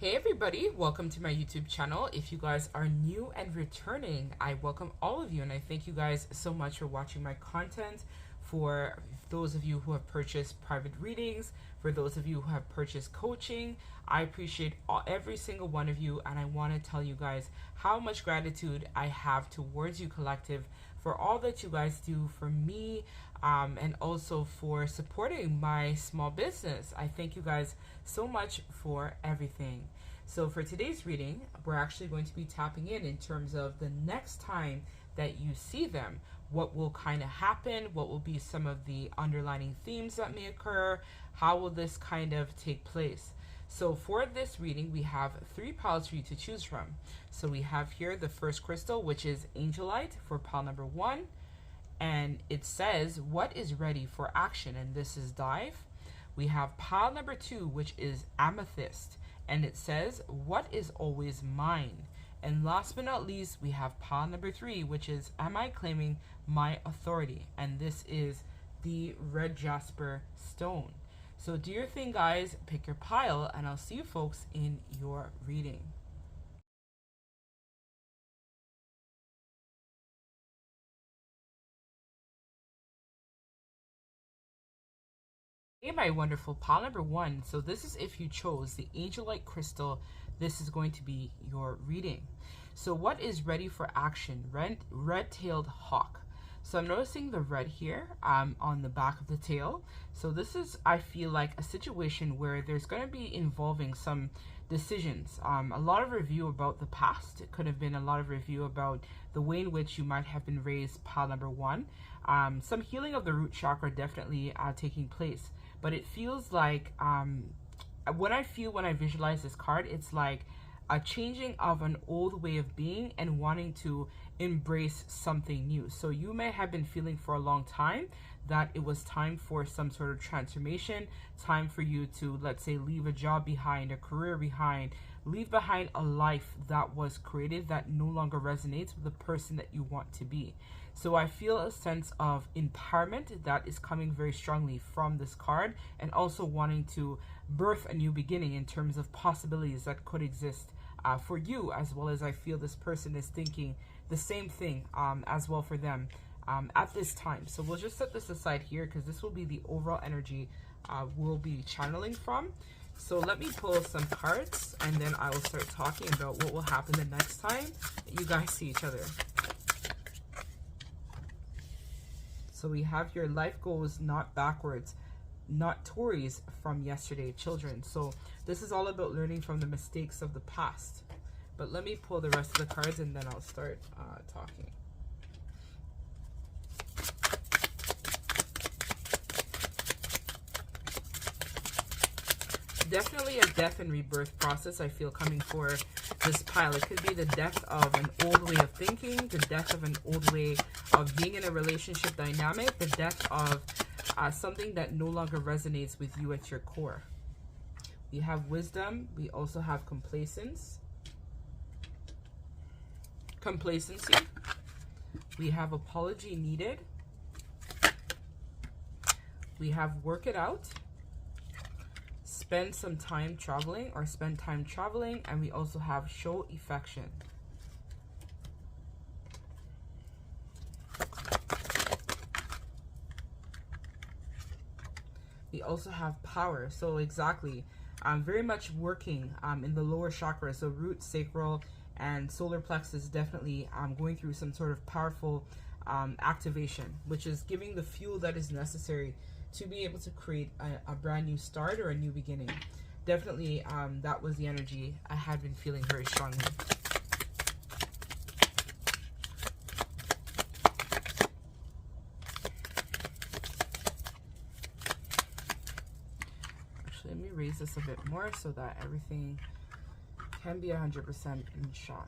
Hey everybody, welcome to my YouTube channel. If you guys are new and returning, I welcome all of you and I thank you guys so much for watching my content. For those of you who have purchased private readings, for those of you who have purchased coaching, I appreciate every single one of you, and I want to tell you guys how much gratitude I have towards you collective for all that you guys do for me, and also for supporting my small business. I thank you guys so much for everything. So for today's reading, we're actually going to be tapping in terms of the next time that you see them. What will kind of happen? What will be some of the underlining themes that may occur? How will this kind of take place? So for this reading, we have 3 piles for you to choose from. So we have here the first crystal, which is Angelite, for pile number 1. And it says, what is ready for action? And this is Dive. We have pile number 2, which is Amethyst. And it says, what is always mine? And last but not least, we have pile number 3, which is, am I claiming my authority? And this is the red Jasper stone. So do your thing, guys. Pick your pile, and I'll see you folks in your reading. Hey, my wonderful pile number 1. So this is if you chose the Angelite crystal. This is going to be your reading. So what is ready for action? Red-tailed hawk. So I'm noticing the red here on the back of the tail. So this is, I feel like, a situation where there's going to be involving some decisions. A lot of review about the past. It could have been a lot of review about the way in which you might have been raised, pile number 1. Some healing of the root chakra definitely taking place. But it feels like, when I visualize this card, it's like a changing of an old way of being and wanting to embrace something new. So you may have been feeling for a long time that it was time for some sort of transformation, time for you to, let's say, leave a job behind, a career behind, leave behind a life that was created that no longer resonates with the person that you want to be. So I feel a sense of empowerment that is coming very strongly from this card, and also wanting to birth a new beginning in terms of possibilities that could exist for you, as well as I feel this person is thinking the same thing as well for them at this time. So we'll just set this aside here because this will be the overall energy we'll be channeling from. So let me pull some cards, and then I will start talking about what will happen the next time you guys see each other. So we have your life goes not backwards, not Tories from yesterday, children. So this is all about learning from the mistakes of the past. But let me pull the rest of the cards and then I'll start talking. Definitely a death and rebirth process I feel coming for this pile. It could be the death of an old way of thinking, the death of an old way of being in a relationship dynamic, the death of something that no longer resonates with you at your core. We have wisdom. We also have complacency. We have apology needed. We have work it out. Spend some time traveling, or spend time traveling. And we also have show affection. We also have power. So exactly, very much working in the lower chakra. So root, sacral, and solar plexus, definitely going through some sort of powerful activation, which is giving the fuel that is necessary to be able to create a brand new start or a new beginning. Definitely, that was the energy I had been feeling very strongly. Actually, let me raise this a bit more so that everything can be 100% in shot.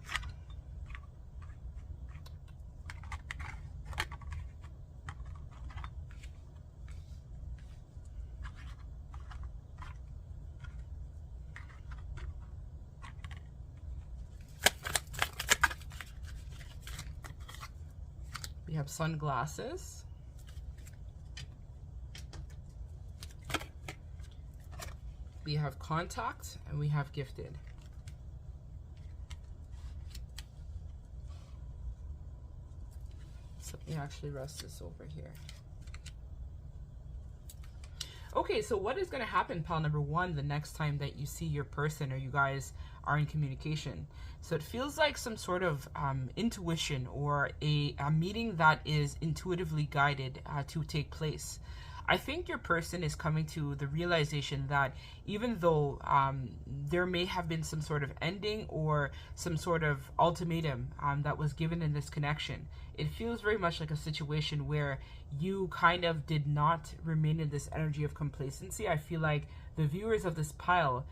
We have sunglasses. We have contact, and we have gifted. me actually rest this over here. Okay, so what is going to happen, pile number one, the next time that you see your person or you guys are in communication? So it feels like some sort of intuition or a meeting that is intuitively guided to take place. I think your person is coming to the realization that even though there may have been some sort of ending or some sort of ultimatum that was given in this connection, it feels very much like a situation where you kind of did not remain in this energy of complacency. I feel like the viewers of this pile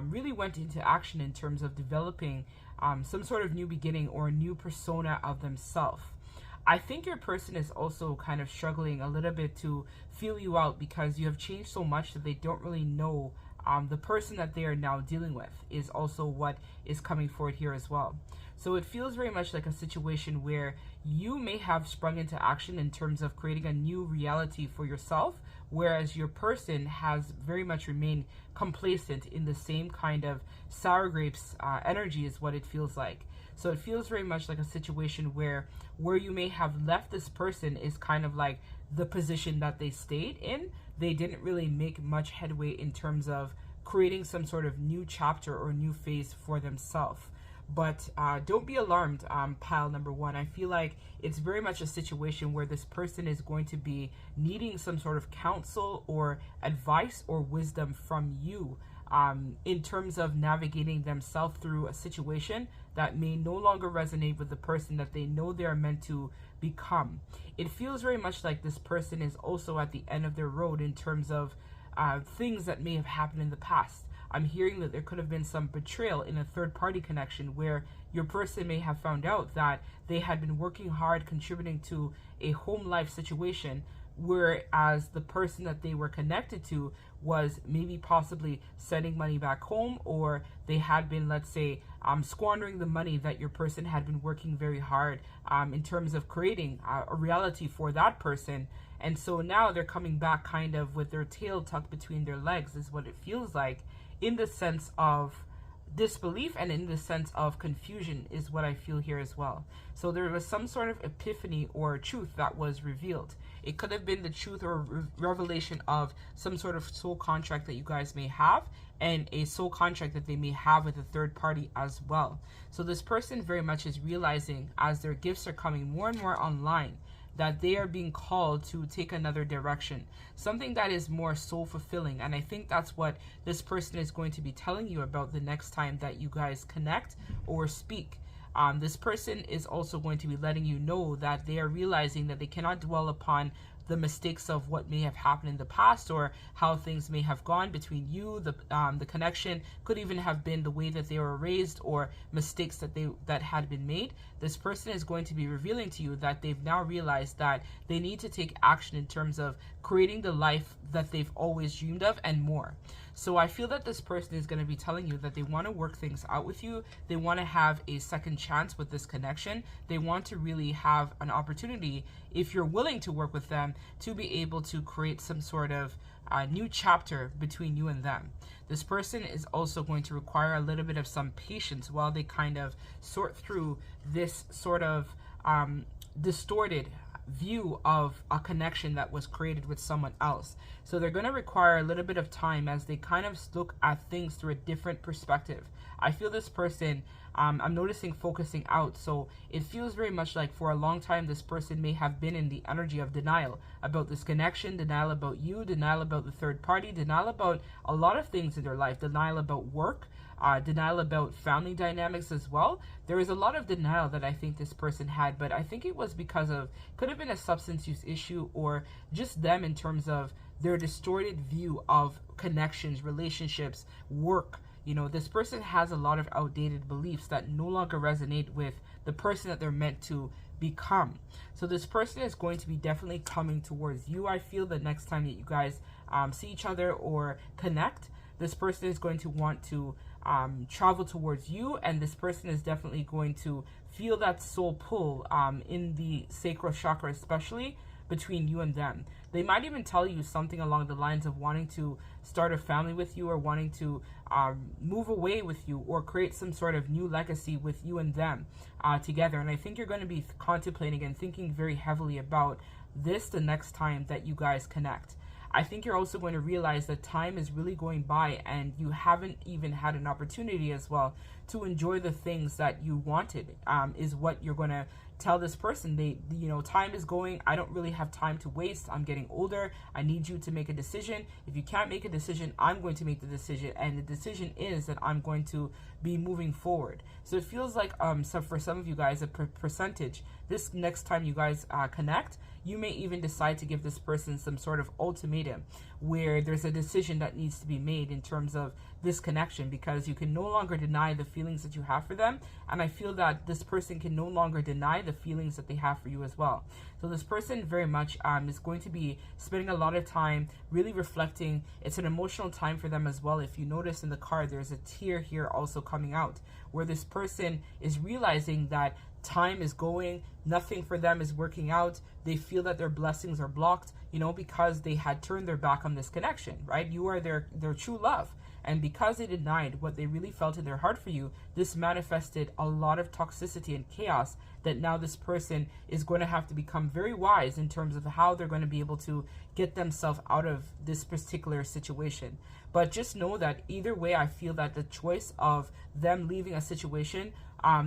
really went into action in terms of developing some sort of new beginning or a new persona of themselves. I think your person is also kind of struggling a little bit to feel you out because you have changed so much that they don't really know the person that they are now dealing with is also what is coming forward here as well. So it feels very much like a situation where you may have sprung into action in terms of creating a new reality for yourself, whereas your person has very much remained complacent in the same kind of sour grapes energy is what it feels like. So it feels very much like a situation where you may have left this person is kind of like the position that they stayed in. They didn't really make much headway in terms of creating some sort of new chapter or new phase for themselves. But don't be alarmed, pile number one. I feel like it's very much a situation where this person is going to be needing some sort of counsel or advice or wisdom from you in terms of navigating themselves through a situation that may no longer resonate with the person that they know they are meant to become. It feels very much like this person is also at the end of their road in terms of things that may have happened in the past. I'm hearing that there could have been some betrayal in a third-party connection where your person may have found out that they had been working hard contributing to a home life situation, whereas the person that they were connected to was maybe possibly sending money back home, or they had been, let's say, squandering the money that your person had been working very hard in terms of creating a reality for that person. And so now they're coming back kind of with their tail tucked between their legs is what it feels like, in the sense of disbelief and in the sense of confusion is what I feel here as well. So there was some sort of epiphany or truth that was revealed. It could have been the truth or revelation of some sort of soul contract that you guys may have, and a soul contract that they may have with a third party as well. So this person very much is realizing, as their gifts are coming more and more online, that they are being called to take another direction, something that is more soul fulfilling. And I think that's what this person is going to be telling you about the next time that you guys connect or speak. This person is also going to be letting you know that they are realizing that they cannot dwell upon the mistakes of what may have happened in the past or how things may have gone between you. The connection could even have been the way that they were raised or mistakes that had been made. This person is going to be revealing to you that they've now realized that they need to take action in terms of creating the life that they've always dreamed of and more. So I feel that this person is going to be telling you that they want to work things out with you. They want to have a second chance with this connection. They want to really have an opportunity, if you're willing to work with them, to be able to create some sort of new chapter between you and them. This person is also going to require a little bit of some patience while they kind of sort through this sort of distorted view of a connection that was created with someone else. So they're going to require a little bit of time as they kind of look at things through a different perspective. I feel this person, I'm noticing focusing out. So it feels very much like for a long time, this person may have been in the energy of denial about this connection, denial about you, denial about the third party, denial about a lot of things in their life, denial about work, denial about family dynamics as well. There is a lot of denial that I think this person had, but I think it was because of, could have been a substance use issue or just them in terms of their distorted view of connections, relationships, work. You know, this person has a lot of outdated beliefs that no longer resonate with the person that they're meant to become. So this person is going to be definitely coming towards you. I feel the next time that you guys see each other or connect, this person is going to want to travel towards you, and this person is definitely going to feel that soul pull in the sacral chakra, especially between you and them. They might even tell you something along the lines of wanting to start a family with you, or wanting to move away with you, or create some sort of new legacy with you and them together. And I think you're going to be contemplating and thinking very heavily about this the next time that you guys connect. I think you're also going to realize that time is really going by, and you haven't even had an opportunity as well to enjoy the things that you wanted, is what you're going to tell this person. Time is going. I don't really have time to waste. I'm getting older. I need you to make a decision. If you can't make a decision, I'm going to make the decision. And the decision is that I'm going to be moving forward. So it feels like for some of you guys, a percentage, this next time you guys connect, you may even decide to give this person some sort of ultimatum where there's a decision that needs to be made in terms of this connection, because you can no longer deny the feelings that you have for them. And I feel that this person can no longer deny the feelings that they have for you as well. So this person very much is going to be spending a lot of time really reflecting. It's an emotional time for them as well. If you notice in the card, there's a tear here also coming out, where this person is realizing that time is going, nothing for them is working out. They feel that their blessings are blocked, because they had turned their back on this connection, right? You are their true love. And because they denied what they really felt in their heart for you, this manifested a lot of toxicity and chaos that now this person is going to have to become very wise in terms of how they're going to be able to get themselves out of this particular situation. But just know that either way, I feel that the choice of them leaving a situation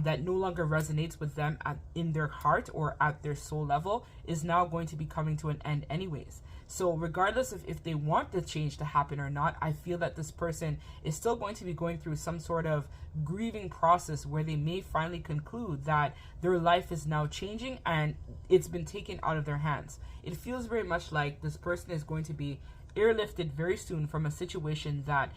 that no longer resonates with them in their heart or at their soul level is now going to be coming to an end anyways. So regardless of if they want the change to happen or not, I feel that this person is still going to be going through some sort of grieving process where they may finally conclude that their life is now changing and it's been taken out of their hands. It feels very much like this person is going to be airlifted very soon from a situation that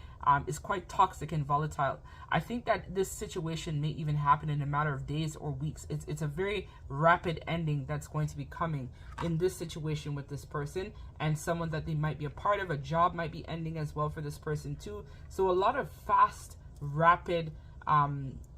is quite toxic and volatile. I think that this situation may even happen in a matter of days or weeks. It's a very rapid ending that's going to be coming in this situation with this person and someone that they might be a part of. A job might be ending as well for this person too. So a lot of fast, rapid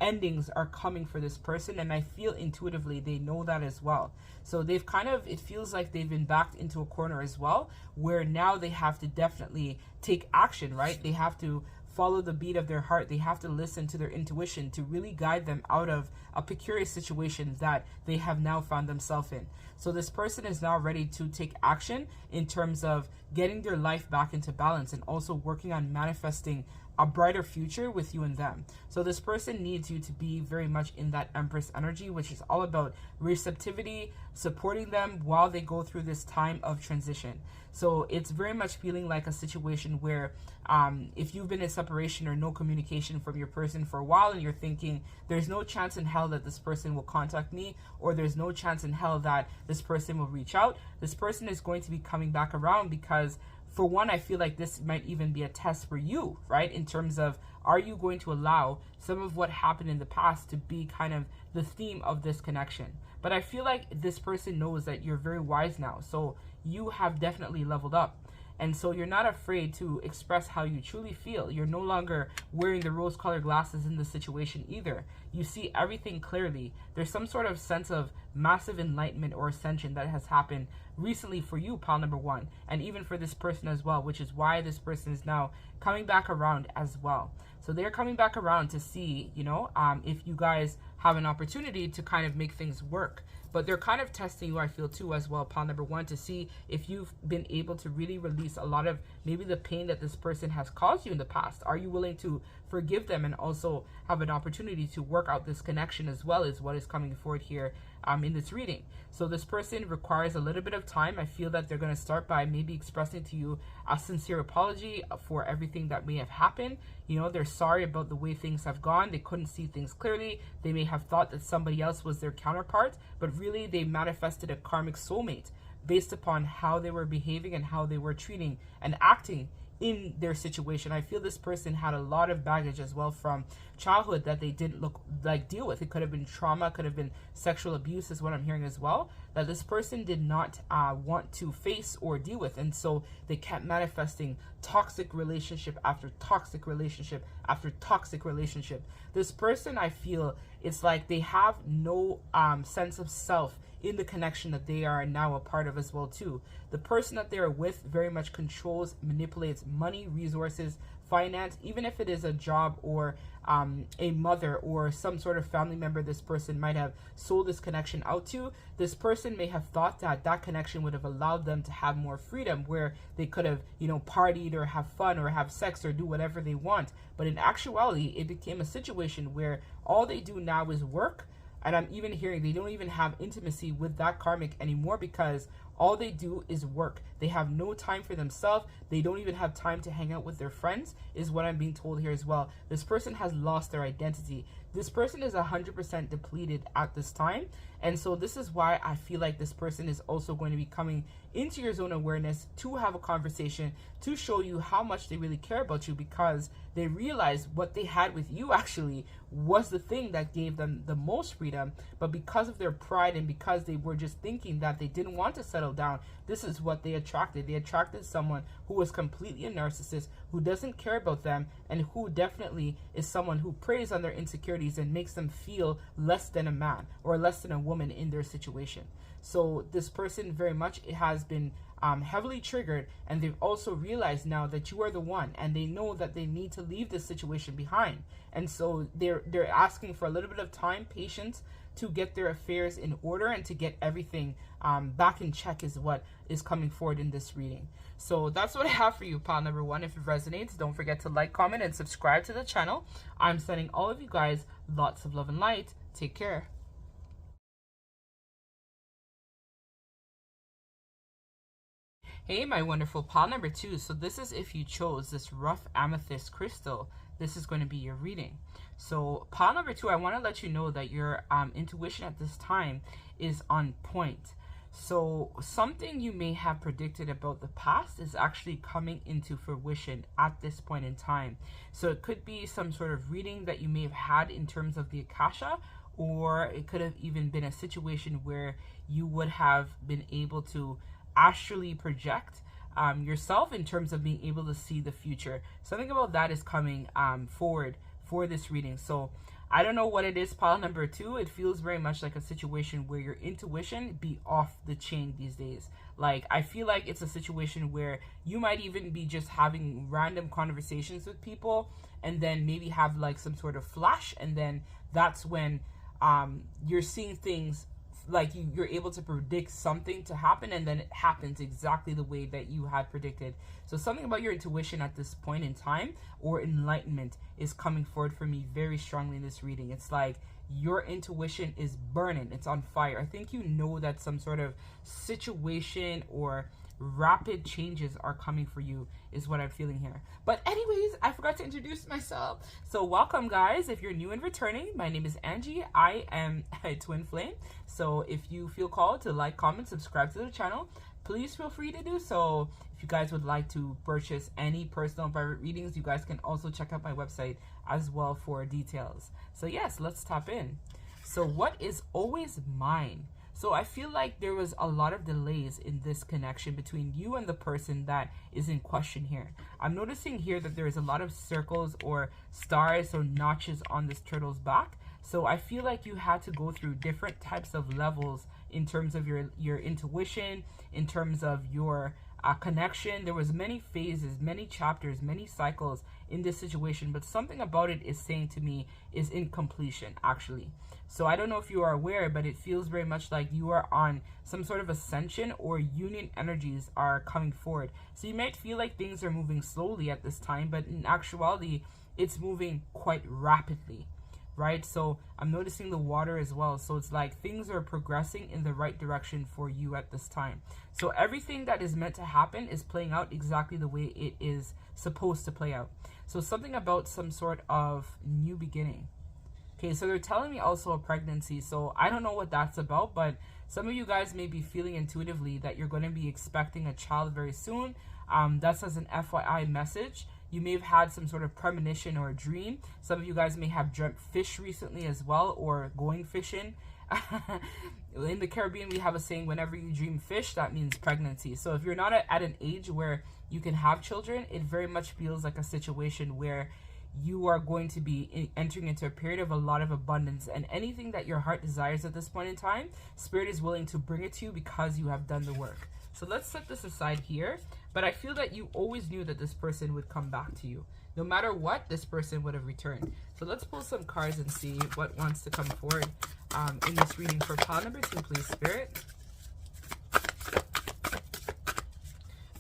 endings are coming for this person, and I feel intuitively they know that as well. So they've it feels like they've been backed into a corner as well, where now they have to definitely take action, right? They have to follow the beat of their heart. They have to listen to their intuition to really guide them out of a precarious situation that they have now found themselves in. So this person is now ready to take action in terms of getting their life back into balance and also working on manifesting a brighter future with you and them. So this person needs you to be very much in that Empress energy, which is all about receptivity, supporting them while they go through this time of transition. So it's very much feeling like a situation where if you've been in separation or no communication from your person for a while and you're thinking there's no chance in hell that this person will contact me, or there's no chance in hell that this person will reach out, this person is going to be coming back around, because for one, I feel like this might even be a test for you, right? In terms of, are you going to allow some of what happened in the past to be kind of the theme of this connection? But I feel like this person knows that you're very wise now. So you have definitely leveled up. And so you're not afraid to express how you truly feel. You're no longer wearing the rose-colored glasses in the situation either. You see everything clearly. There's some sort of sense of massive enlightenment or ascension that has happened recently for you, pal number one, and even for this person as well, which is why this person is now coming back around as well. So they're coming back around to see, if you guys have an opportunity to kind of make things work. But they're kind of testing you, I feel, too, as well, pal number one, to see if you've been able to really release a lot of maybe the pain that this person has caused you in the past. Are you willing to forgive them and also have an opportunity to work out this connection as well, as what is coming forward here in this reading? So this person requires a little bit of time. I feel that they're going to start by maybe expressing to you a sincere apology for everything that may have happened. They're sorry about the way things have gone. They couldn't see things clearly. They may have thought that somebody else was their counterpart, but really they manifested a karmic soulmate based upon how they were behaving and how they were treating and acting in their situation. I feel this person had a lot of baggage as well from childhood that they didn't deal with. It could have been trauma, could have been sexual abuse, is what I'm hearing as well, that this person did not want to face or deal with. And so they kept manifesting toxic relationship after toxic relationship after toxic relationship. This person, I feel, it's like they have no sense of self in the connection that they are now a part of as well too. The person that they are with very much controls, manipulates money, resources, finance, even if it is a job or a mother or some sort of family member this person might have sold this connection out to. This person may have thought that that connection would have allowed them to have more freedom, where they could have, you know, partied or have fun or have sex or do whatever they want. But in actuality, it became a situation where all they do now is work. And I'm even hearing they don't even have intimacy with that karmic anymore, because all they do is work. They have no time for themselves. They don't even have time to hang out with their friends, is what I'm being told here as well. This person has lost their identity. This person is 100% depleted at this time. And so this is why I feel like this person is also going to be coming into your zone of awareness to have a conversation, to show you how much they really care about you, because they realize what they had with you actually was the thing that gave them the most freedom. But because of their pride and because they were just thinking that they didn't want to settle down, this is what they attracted. They attracted someone who was completely a narcissist, who doesn't care about them, and who definitely is someone who preys on their insecurities and makes them feel less than a man or less than a woman in their situation. So this person very much has been heavily triggered, and they've also realized now that you are the one, and they know that they need to leave this situation behind. And so they're asking for a little bit of time, patience, to get their affairs in order and to get everything back in check, is what is coming forward in this reading. So that's what I have for you, pile number one. If it resonates, don't forget to like, comment, and subscribe to the channel. I'm sending all of you guys lots of love and light. Take care. Hey, my wonderful pile number two. So this is if you chose this rough amethyst crystal, this is going to be your reading. So pile number two, I want to let you know that your intuition at this time is on point. So something you may have predicted about the past is actually coming into fruition at this point in time. So it could be some sort of reading that you may have had in terms of the Akasha, or it could have even been a situation where you would have been able to astrally project yourself in terms of being able to see the future. Something about that is coming forward for this reading. So I don't know what it is, pile number two. It feels very much like a situation where your intuition be off the chain these days. Like, I feel like it's a situation where you might even be just having random conversations with people, and then maybe have like some sort of flash, and then that's when you're seeing things like you're able to predict something to happen, and then it happens exactly the way that you had predicted. So something about your intuition at this point in time, or enlightenment, is coming forward for me very strongly in this reading. It's like your intuition is burning, it's on fire. I think you know that some sort of situation or rapid changes are coming for you, is what I'm feeling here. But anyways, I forgot to introduce myself. So welcome, guys. If you're new and returning, my name is Angie. I am a twin flame. So if you feel called to like, comment, subscribe to the channel, please feel free to do so. If you guys would like to purchase any personal and private readings, you guys can also check out my website as well for details. So yes, let's tap in. So what is always mine? So I feel like there was a lot of delays in this connection between you and the person that is in question here. I'm noticing here that there is a lot of circles or stars or notches on this turtle's back. So I feel like you had to go through different types of levels in terms of your intuition, in terms of your connection. There was many phases, many chapters, many cycles in this situation, but something about it is saying to me is incompletion, actually. So I don't know if you are aware, but it feels very much like you are on some sort of ascension, or union energies are coming forward. So you might feel like things are moving slowly at this time, but in actuality, it's moving quite rapidly, right? So I'm noticing the water as well. So it's like things are progressing in the right direction for you at this time. So everything that is meant to happen is playing out exactly the way it is supposed to play out. So something about some sort of new beginning. Okay, so they're telling me also a pregnancy. So I don't know what that's about, but some of you guys may be feeling intuitively that you're going to be expecting a child very soon. That's as an FYI message. You may have had some sort of premonition or a dream. Some of you guys may have dreamt fish recently as well, or going fishing. In the Caribbean, we have a saying, whenever you dream fish, that means pregnancy. So if you're not at an age where you can have children, it very much feels like a situation where you are going to be entering into a period of a lot of abundance, and anything that your heart desires at this point in time, Spirit is willing to bring it to you because you have done the work. So let's set this aside here. But I feel that you always knew that this person would come back to you. No matter what, this person would have returned. So let's pull some cards and see what wants to come forward in this reading for pile number 2, please, Spirit.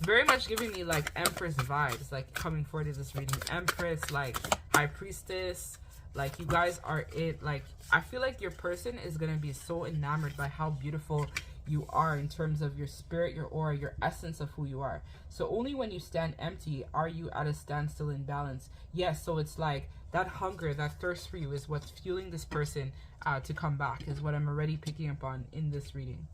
Very much giving me like Empress vibes, like coming forward in this reading. Empress, like High Priestess, like you guys are it. Like I feel like your person is going to be so enamored by how beautiful you are in terms of your spirit, your aura, your essence of who you are. So only when you stand empty are you at a standstill in balance. Yes, so it's like that hunger, that thirst for you is what's fueling this person to come back, is what I'm already picking up on in this reading.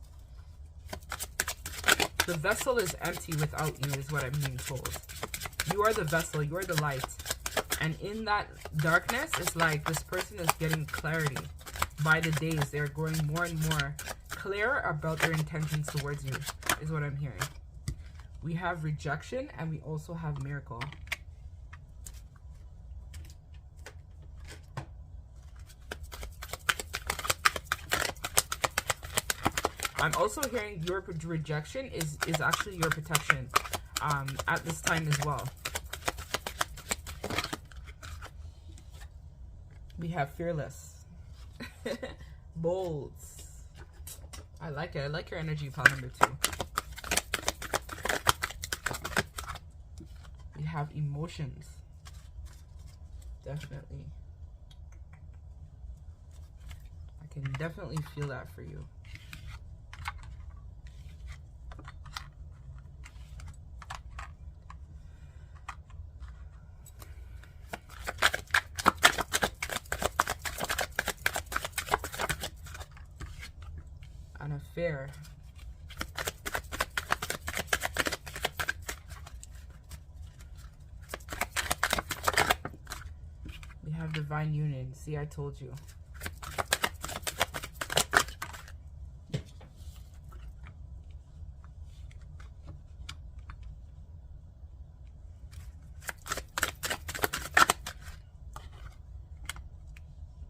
The vessel is empty without you is what I'm being told. You are the vessel, you are the light. And in that darkness, it's like this person is getting clarity. By the days, they're growing more and more clear about their intentions towards you, is what I'm hearing. We have rejection and we also have miracle. I'm also hearing your rejection is actually your protection at this time as well. We have fearless. Bolds. I like it. I like your energy, pile number 2. We have emotions. Definitely. I can definitely feel that for you. An affair. We have divine union. See, I told you.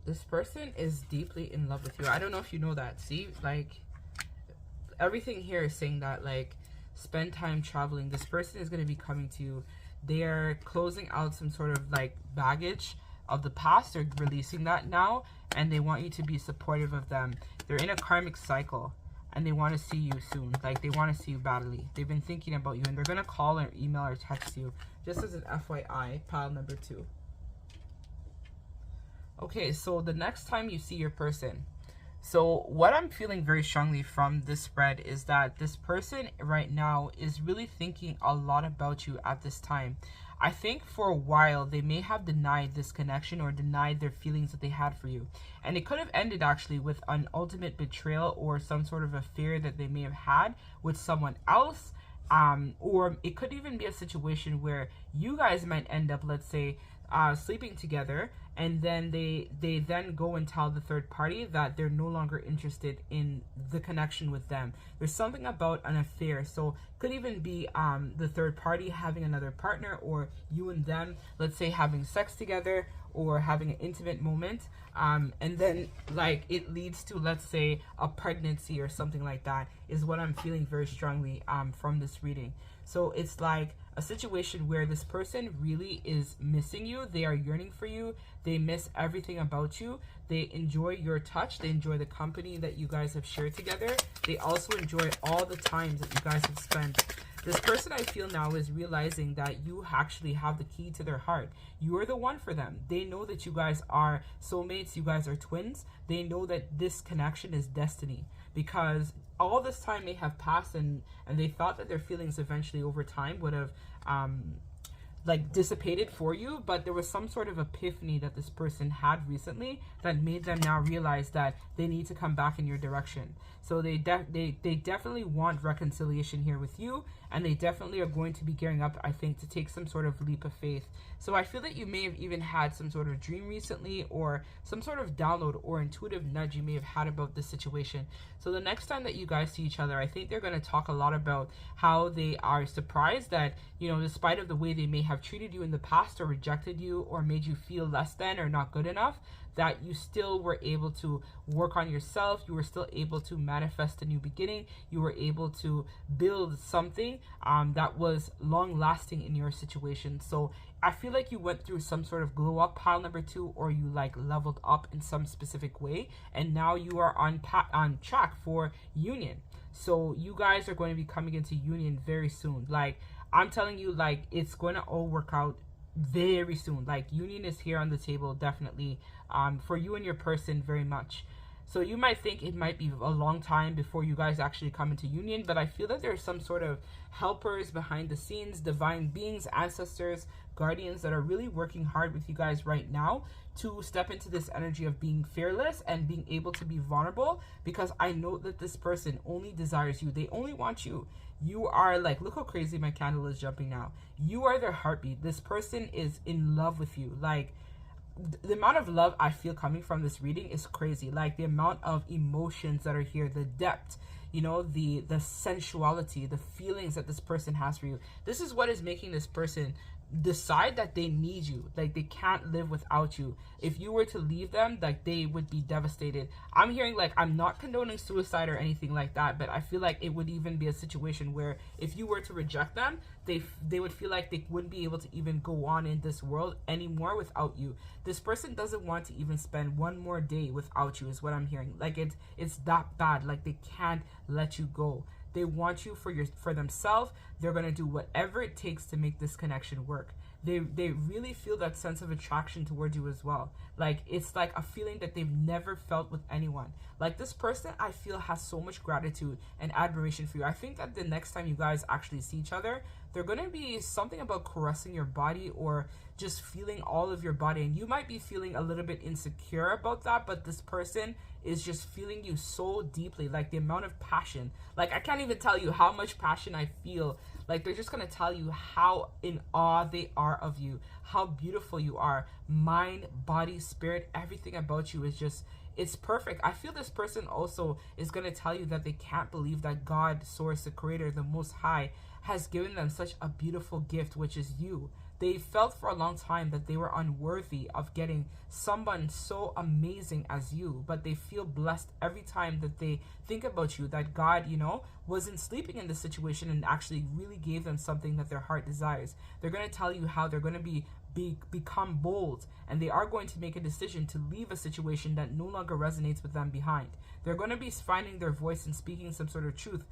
This person is deeply in love with you. I don't know if you know that. See, like, everything here is saying that, like, spend time traveling. This person is going to be coming to you. They are closing out some sort of, like, baggage of the past. They're releasing that now, and they want you to be supportive of them. They're in a karmic cycle, and they want to see you soon. Like, they want to see you badly. They've been thinking about you, and they're going to call or email or text you. Just as an FYI, pile number 2. Okay, so the next time you see your person, so what I'm feeling very strongly from this spread is that this person right now is really thinking a lot about you at this time. I think for a while they may have denied this connection or denied their feelings that they had for you. And it could have ended actually with an ultimate betrayal or some sort of affair that they may have had with someone else. Or it could even be a situation where you guys might end up, let's say, sleeping together, and then they then go and tell the third party that they're no longer interested in the connection with them. There's something about an affair, so it could even be the third party having another partner, or you and them, let's say, having sex together or having an intimate moment, and then like it leads to, let's say, a pregnancy or something like that, is what I'm feeling very strongly from this reading. So it's like a situation where this person really is missing you. They are yearning for you. They miss everything about you. They enjoy your touch. They enjoy the company that you guys have shared together. They also enjoy all the times that you guys have spent. This person, I feel now, is realizing that you actually have the key to their heart. You are the one for them. They know that you guys are soulmates. You guys are twins. They know that this connection is destiny, because all this time may have passed, and they thought that their feelings eventually over time would have like dissipated for you, but there was some sort of epiphany that this person had recently that made them now realize that they need to come back in your direction. So they definitely want reconciliation here with you, and they definitely are going to be gearing up, I think, to take some sort of leap of faith. So I feel that you may have even had some sort of dream recently, or some sort of download or intuitive nudge you may have had about this situation. So the next time that you guys see each other, I think they're going to talk a lot about how they are surprised that, you know, despite of the way they may have treated you in the past or rejected you or made you feel less than or not good enough, that you still were able to work on yourself. You were still able to manifest a new beginning. You were able to build something that was long lasting in your situation. So I feel like you went through some sort of glow up pile number 2, or you like leveled up in some specific way, and now you are on track for union. So you guys are going to be coming into union very soon. Like, I'm telling you, like, it's going to all work out very soon. Like, union is here on the table, definitely, for you and your person, very much. So you might think it might be a long time before you guys actually come into union, but I feel that there's some sort of helpers behind the scenes, divine beings, ancestors, guardians that are really working hard with you guys right now to step into this energy of being fearless and being able to be vulnerable, because I know that this person only desires you. They only want you. You are like, look how crazy my candle is jumping now. You are their heartbeat. This person is in love with you. Like, the amount of love I feel coming from this reading is crazy. Like, the amount of emotions that are here, the depth, you know, the sensuality, the feelings that this person has for you. This is what is making this person decide that they need you. Like, they can't live without you. If you were to leave them, like, they would be devastated. I'm hearing, like, I'm not condoning suicide or anything like that, but I feel like it would even be a situation where if you were to reject them, they would feel like they wouldn't be able to even go on in this world anymore without you. This person doesn't want to even spend one more day without you, is what I'm hearing. Like, it's that bad. Like, they can't let you go. They want you for themselves. They're going to do whatever it takes to make this connection work. They really feel that sense of attraction towards you as well. Like, it's like a feeling that they've never felt with anyone. Like, this person, I feel, has so much gratitude and admiration for you. I think that the next time you guys actually see each other, they're going to be something about caressing your body or just feeling all of your body. And you might be feeling a little bit insecure about that, but this person is just feeling you so deeply. Like, the amount of passion. Like, I can't even tell you how much passion I feel. Like, they're just going to tell you how in awe they are of you, how beautiful you are. Mind, body, spirit, everything about you is just, it's perfect. I feel this person also is going to tell you that they can't believe that God, Source, the Creator, the Most High, has given them such a beautiful gift, which is you. They felt for a long time that they were unworthy of getting someone so amazing as you, but they feel blessed every time that they think about you, that God, you know, wasn't sleeping in this situation and actually really gave them something that their heart desires. They're going to tell you how they're going to become bold, and they are going to make a decision to leave a situation that no longer resonates with them behind. They're going to be finding their voice and speaking some sort of truth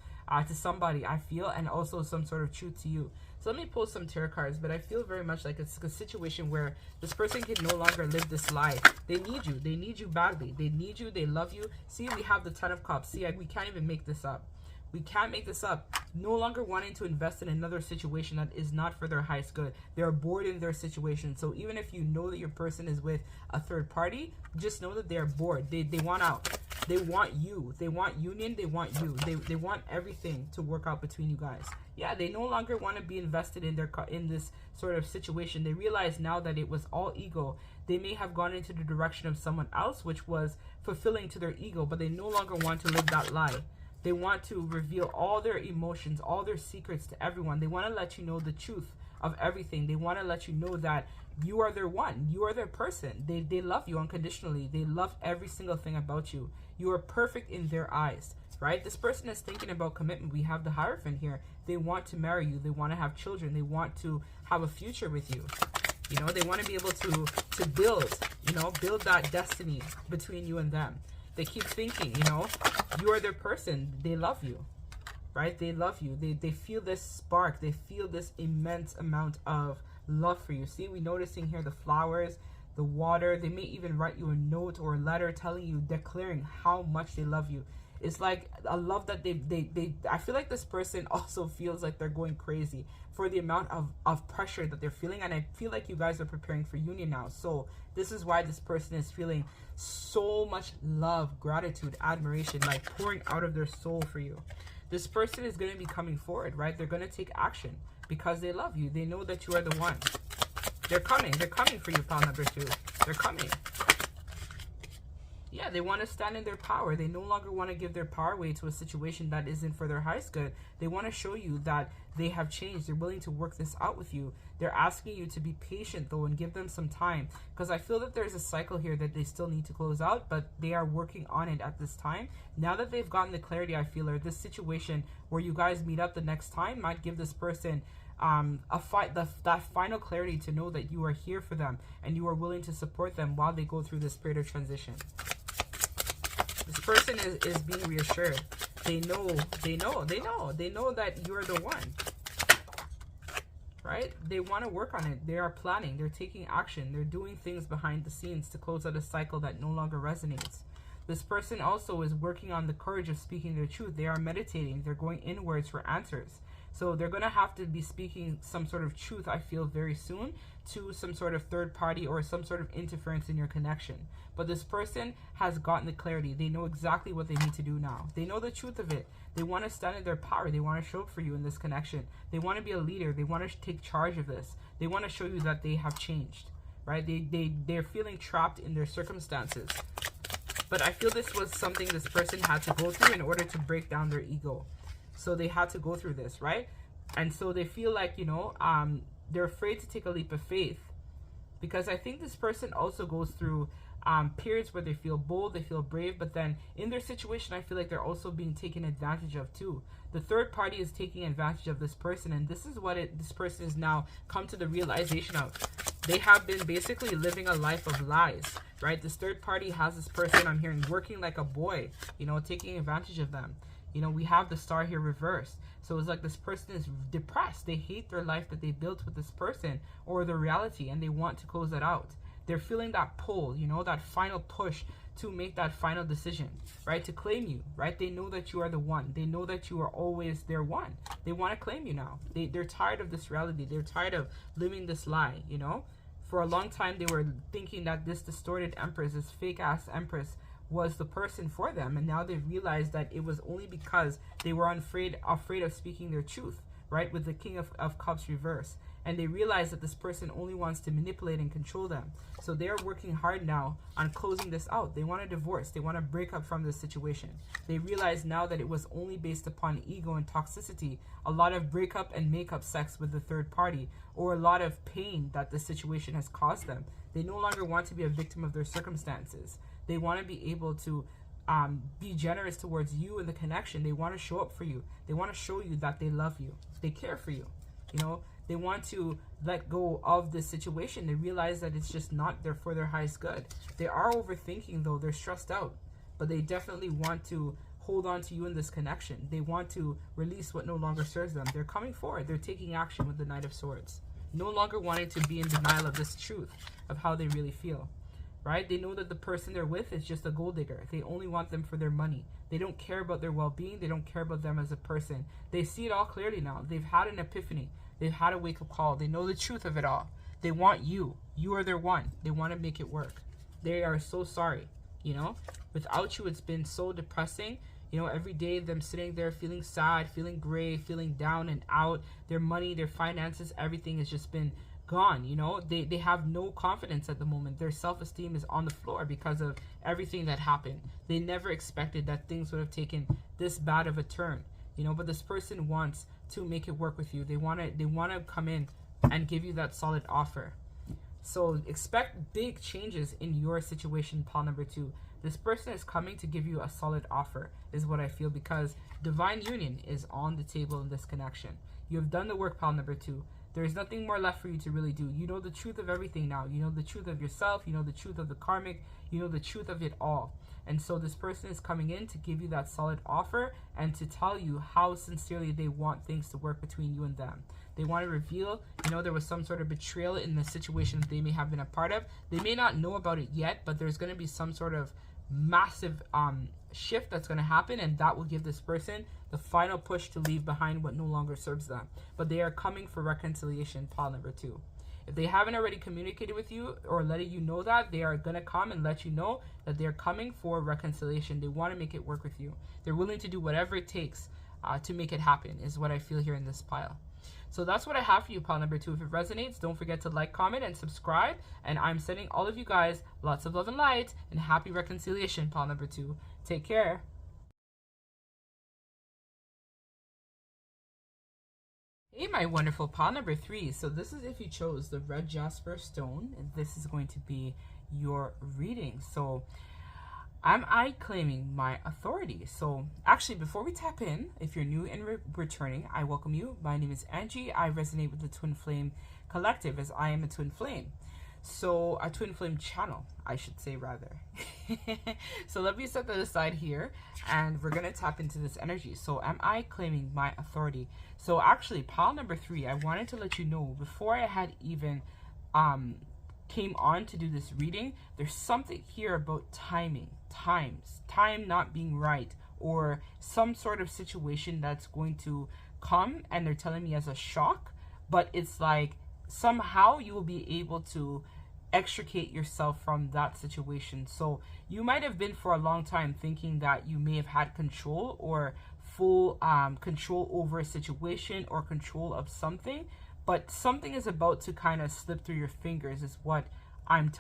to somebody, I feel, and also some sort of truth to you. So let me pull some tarot cards, but I feel very much like it's a situation where this person can no longer live this life. They need you. They need you badly. They need you. They love you. See, we have the Ten of Cups. See, we can't even make this up. We can't make this up. No longer wanting to invest in another situation that is not for their highest good. They're bored in their situation. So even if you know that your person is with a third party, just know that they're bored. They want out. They want you. They want union. They want you. They want everything to work out between you guys. Yeah, they no longer want to be invested in this sort of situation. They realize now that it was all ego. They may have gone into the direction of someone else, which was fulfilling to their ego, but they no longer want to live that lie. They want to reveal all their emotions, all their secrets to everyone. They want to let you know the truth of everything. They want to let you know that you are their one. You are their person. They love you unconditionally. They love every single thing about you. You are perfect in their eyes, right? This person is thinking about commitment. We have the Hierophant here. They want to marry you. They want to have children. They want to have a future with you. You know, they want to be able to build, you know, build that destiny between you and them. They keep thinking, you know, you are their person. They love you, right? They love you. They feel this spark. They feel this immense amount of love for you. See, we're noticing here the flowers, the water. They may even write you a note or a letter telling you, declaring how much they love you. It's like a love that I feel like this person also feels like they're going crazy for the amount of pressure that they're feeling. And I feel like you guys are preparing for union now. So this is why this person is feeling so much love, gratitude, admiration, like pouring out of their soul for you. This person is going to be coming forward, right? They're going to take action because they love you. They know that you are the one. They're coming for you, pile number 2. They're coming. Yeah, they want to stand in their power. They no longer want to give their power away to a situation that isn't for their highest good. They want to show you that they have changed. They're willing to work this out with you. They're asking you to be patient, though, and give them some time. Because I feel that there's a cycle here that they still need to close out, but they are working on it at this time. Now that they've gotten the clarity, I feel, or this situation where you guys meet up the next time might give this person that final clarity to know that you are here for them and you are willing to support them while they go through this period of transition. This person is being reassured. They know that you're the one, right? They want to work on it. They are planning. They're taking action. They're doing things behind the scenes to close out a cycle that no longer resonates. This person also is working on the courage of speaking their truth. They are meditating. They're going inwards for answers. So they're going to have to be speaking some sort of truth, I feel, very soon to some sort of third party or some sort of interference in your connection. But this person has gotten the clarity. They know exactly what they need to do now. They know the truth of it. They want to stand in their power. They want to show up for you in this connection. They want to be a leader. They want to take charge of this. They want to show you that they have changed, right? They're feeling trapped in their circumstances. But I feel this was something this person had to go through in order to break down their ego. So they had to go through this, right? And so they feel like, they're afraid to take a leap of faith. Because I think this person also goes through periods where they feel bold, they feel brave, but then in their situation, I feel like they're also being taken advantage of too. The third party is taking advantage of this person, and this is what this person has now come to the realization of. They have been basically living a life of lies, right? This third party has this person, I'm hearing, working like a boy, taking advantage of them. We have the star here reversed. So it's like this person is depressed. They hate their life that they built with this person or the reality, and they want to close it out. They're feeling that pull, that final push to make that final decision, right? To claim you, right? They know that you are the one. They know that you are always their one. They want to claim you now. They're tired of this reality. They're tired of living this lie, For a long time, they were thinking that this distorted empress, this fake-ass empress, was the person for them, and now they've realized that it was only because they were afraid of speaking their truth, right, with the King of Cups reverse. And they realize that this person only wants to manipulate and control them. So they're working hard now on closing this out. They want a divorce. They want to break up from this situation. They realize now that it was only based upon ego and toxicity, a lot of breakup and makeup sex with the third party, or a lot of pain that the situation has caused them. They no longer want to be a victim of their circumstances. They want to be able to be generous towards you and the connection. They want to show up for you. They want to show you that they love you. They care for you. They want to let go of this situation. They realize that it's just not there for their highest good. They are overthinking, though. They're stressed out. But they definitely want to hold on to you in this connection. They want to release what no longer serves them. They're coming forward. They're taking action with the Knight of Swords. No longer wanting to be in denial of this truth of how they really feel. Right? They know that the person they're with is just a gold digger. They only want them for their money. They don't care about their well-being. They don't care about them as a person. They see it all clearly now. They've had an epiphany. They've had a wake-up call. They know the truth of it all. They want you. You are their one. They want to make it work. They are so sorry. Without you, it's been so depressing. Every day them sitting there feeling sad, feeling gray, feeling down and out. Their money, their finances, everything has just been gone. They have no confidence at the moment. Their self-esteem is on the floor because of everything that happened. They never expected that things would have taken this bad of a turn, but this person wants to make it work with you. They want to come in and give you that solid offer. So expect big changes in your situation, pile number 2. This person is coming to give you a solid offer, is what I feel, because divine union is on the table in this connection. You have done the work, pile number 2. There's nothing more left for you to really do. You know the truth of everything now. You know the truth of yourself. You know the truth of the karmic. You know the truth of it all. And so this person is coming in to give you that solid offer and to tell you how sincerely they want things to work between you and them. They want to reveal, there was some sort of betrayal in the situation that they may have been a part of. They may not know about it yet, but there's going to be some sort of massive shift that's going to happen, and that will give this person the final push to leave behind what no longer serves them. But they are coming for reconciliation, pile number 2. If they haven't already communicated with you or letting you know that, they are going to come and let you know that they're coming for reconciliation. They want to make it work with you. They're willing to do whatever it takes to make it happen, is what I feel here in this pile. So that's what I have for you, pile number 2. If it resonates, don't forget to like, comment, and subscribe. And I'm sending all of you guys lots of love and light and happy reconciliation, pile number 2. Take care. Hey, my wonderful pile number 3. So this is if you chose the red Jasper stone, and this is going to be your reading. So am I claiming my authority? So actually, before we tap in, if you're new and returning, I welcome you. My name is Angie. I resonate with the Twin Flame Collective, as I am a twin flame. So a twin flame channel, I should say, rather. So let me set that aside here, and we're going to tap into this energy. So am I claiming my authority? So actually, pile number 3, I wanted to let you know, before I had even came on to do this reading, there's something here about time not being right, or some sort of situation that's going to come, and they're telling me as a shock, but it's like somehow you will be able to extricate yourself from that situation. So you might have been for a long time thinking that you may have had control, or full control over a situation, or control of something, but something is about to kind of slip through your fingers, is what I'm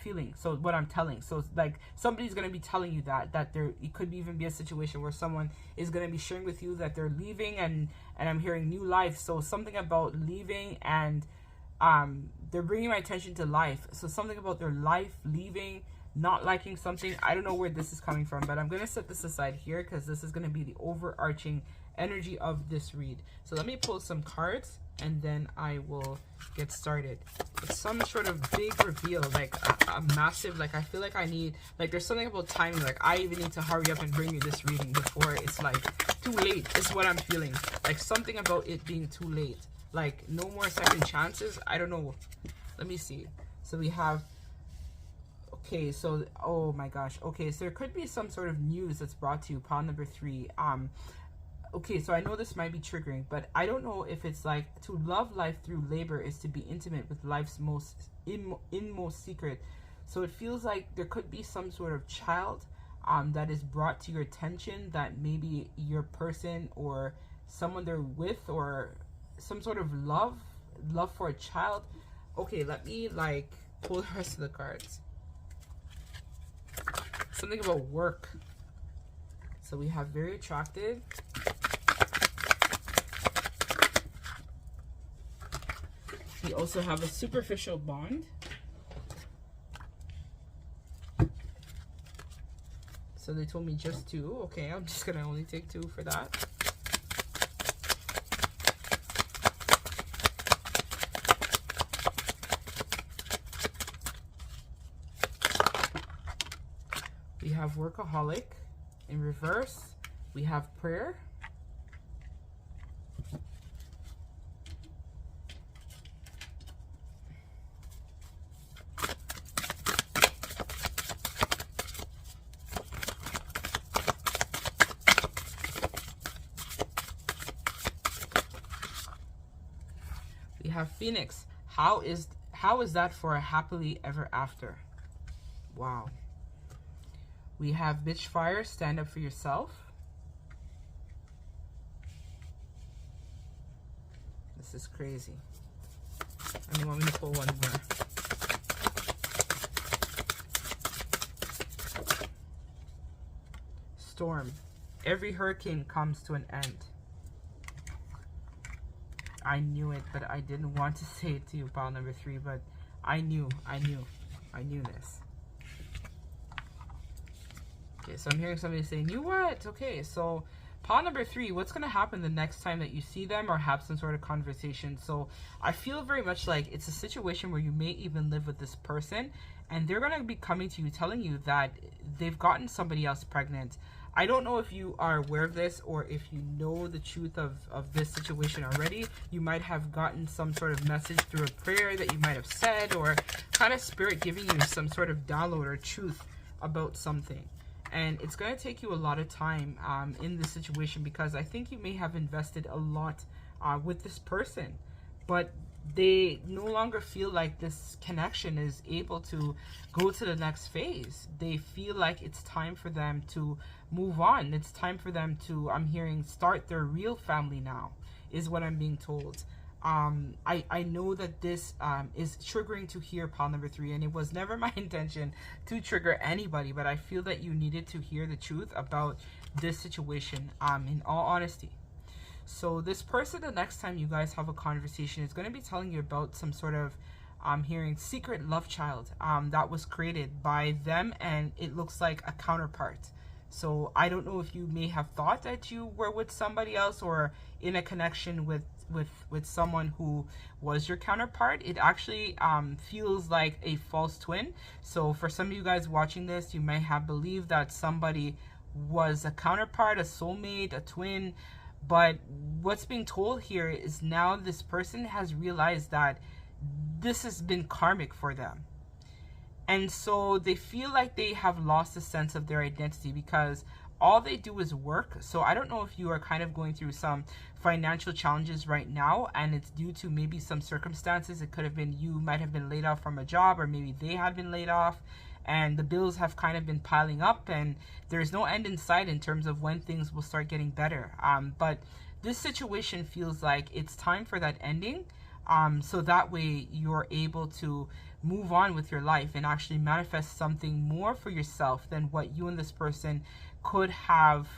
feeling. So what I'm telling, so like somebody's going to be telling you that there, it could even be a situation where someone is going to be sharing with you that they're leaving, and I'm hearing new life. So something about leaving, and they're bringing my attention to life. So something about their life, leaving, not liking something. I don't know where this is coming from, but I'm going to set this aside here, because this is going to be the overarching energy of this read. So let me pull some cards, and then I will get started. It's some sort of big reveal, like a massive, like I feel like I need, like there's something about timing, like I even need to hurry up and bring you this reading before it's like too late, is what I'm feeling. Like something about it being too late, like no more second chances. I don't know. Let me see. So we have, okay, so oh my gosh, okay, so there could be some sort of news that's brought to you, pile number 3. Okay, so I know this might be triggering, but I don't know if it's like, to love life through labor is to be intimate with life's most inmost secret. So it feels like there could be some sort of child that is brought to your attention, that maybe your person or someone they're with, or some sort of love for a child. Okay, let me like pull the rest of the cards. Something about work. So we have very attracted. We also have a superficial bond. So they told me just 2. Okay, I'm just gonna only take 2 for that. We have workaholic in reverse. We have prayer. We have Phoenix. How is that for a happily ever after? Wow. We have Bitch Fire, stand up for yourself. This is crazy. And you want me to pull one more. Storm. Every hurricane comes to an end. I knew it, but I didn't want to say it to you, pile number 3, but I knew this. Okay, so I'm hearing somebody saying, you what? Okay, so pile number 3, what's going to happen the next time that you see them or have some sort of conversation? So I feel very much like it's a situation where you may even live with this person, and they're going to be coming to you telling you that they've gotten somebody else pregnant. I don't know if you are aware of this, or if you know the truth of this situation already. You might have gotten some sort of message through a prayer that you might have said, or kind of spirit giving you some sort of download or truth about something. And it's going to take you a lot of time in this situation, because I think you may have invested a lot with this person. But they no longer feel like this connection is able to go to the next phase. They feel like it's time for them to move on. It's time for them to, I'm hearing, start their real family now, is what I'm being told. I know that this is triggering to hear pile number 3, and it was never my intention to trigger anybody, but I feel that you needed to hear the truth about this situation, in all honesty. So this person, the next time you guys have a conversation, is going to be telling you about some sort of, I'm hearing, secret love child that was created by them, and it looks like a counterpart. So I don't know if you may have thought that you were with somebody else or in a connection with someone who was your counterpart. It actually feels like a false twin. So for some of you guys watching this, you may have believed that somebody was a counterpart, a soulmate, a twin. But what's being told here is now this person has realized that this has been karmic for them. And so they feel like they have lost a sense of their identity because all they do is work. So I don't know if you are kind of going through some financial challenges right now, and it's due to maybe some circumstances. It could have been you might have been laid off from a job, or maybe they had been laid off, and the bills have kind of been piling up, and there's no end in sight in terms of when things will start getting better. But this situation feels like it's time for that ending, so that way you're able to move on with your life and actually manifest something more for yourself than what you and this person could have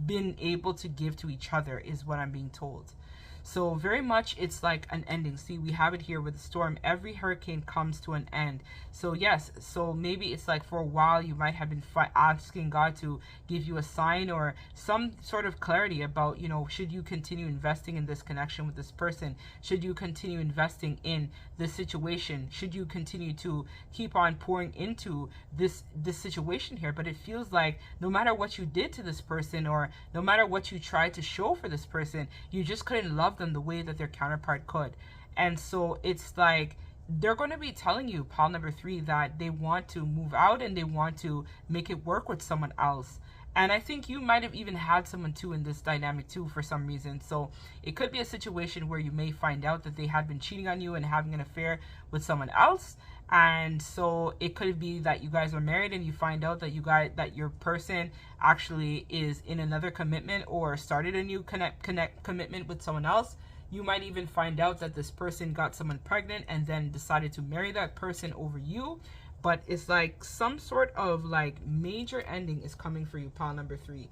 been able to give to each other, is what I'm being told. So very much it's like an ending. See, we have it here with the storm. Every hurricane comes to an end. So yes, so maybe it's like for a while you might have been asking God to give you a sign or some sort of clarity about, you know, should you continue investing in this connection with this person? Should you continue investing in this situation? Should you continue to keep on pouring into this situation here? But it feels like no matter what you did to this person, or no matter what you tried to show for this person, you just couldn't love them the way that their counterpart could. And so it's like they're going to be telling you, pile number 3, that they want to move out and they want to make it work with someone else. And I think you might have even had someone too in this dynamic too for some reason. So it could be a situation where you may find out that they had been cheating on you and having an affair with someone else. And so it could be that you guys are married and you find out that that your person actually is in another commitment or started a new commitment with someone else. You might even find out that this person got someone pregnant and then decided to marry that person over you. But it's like some sort of like major ending is coming for you, pile number 3.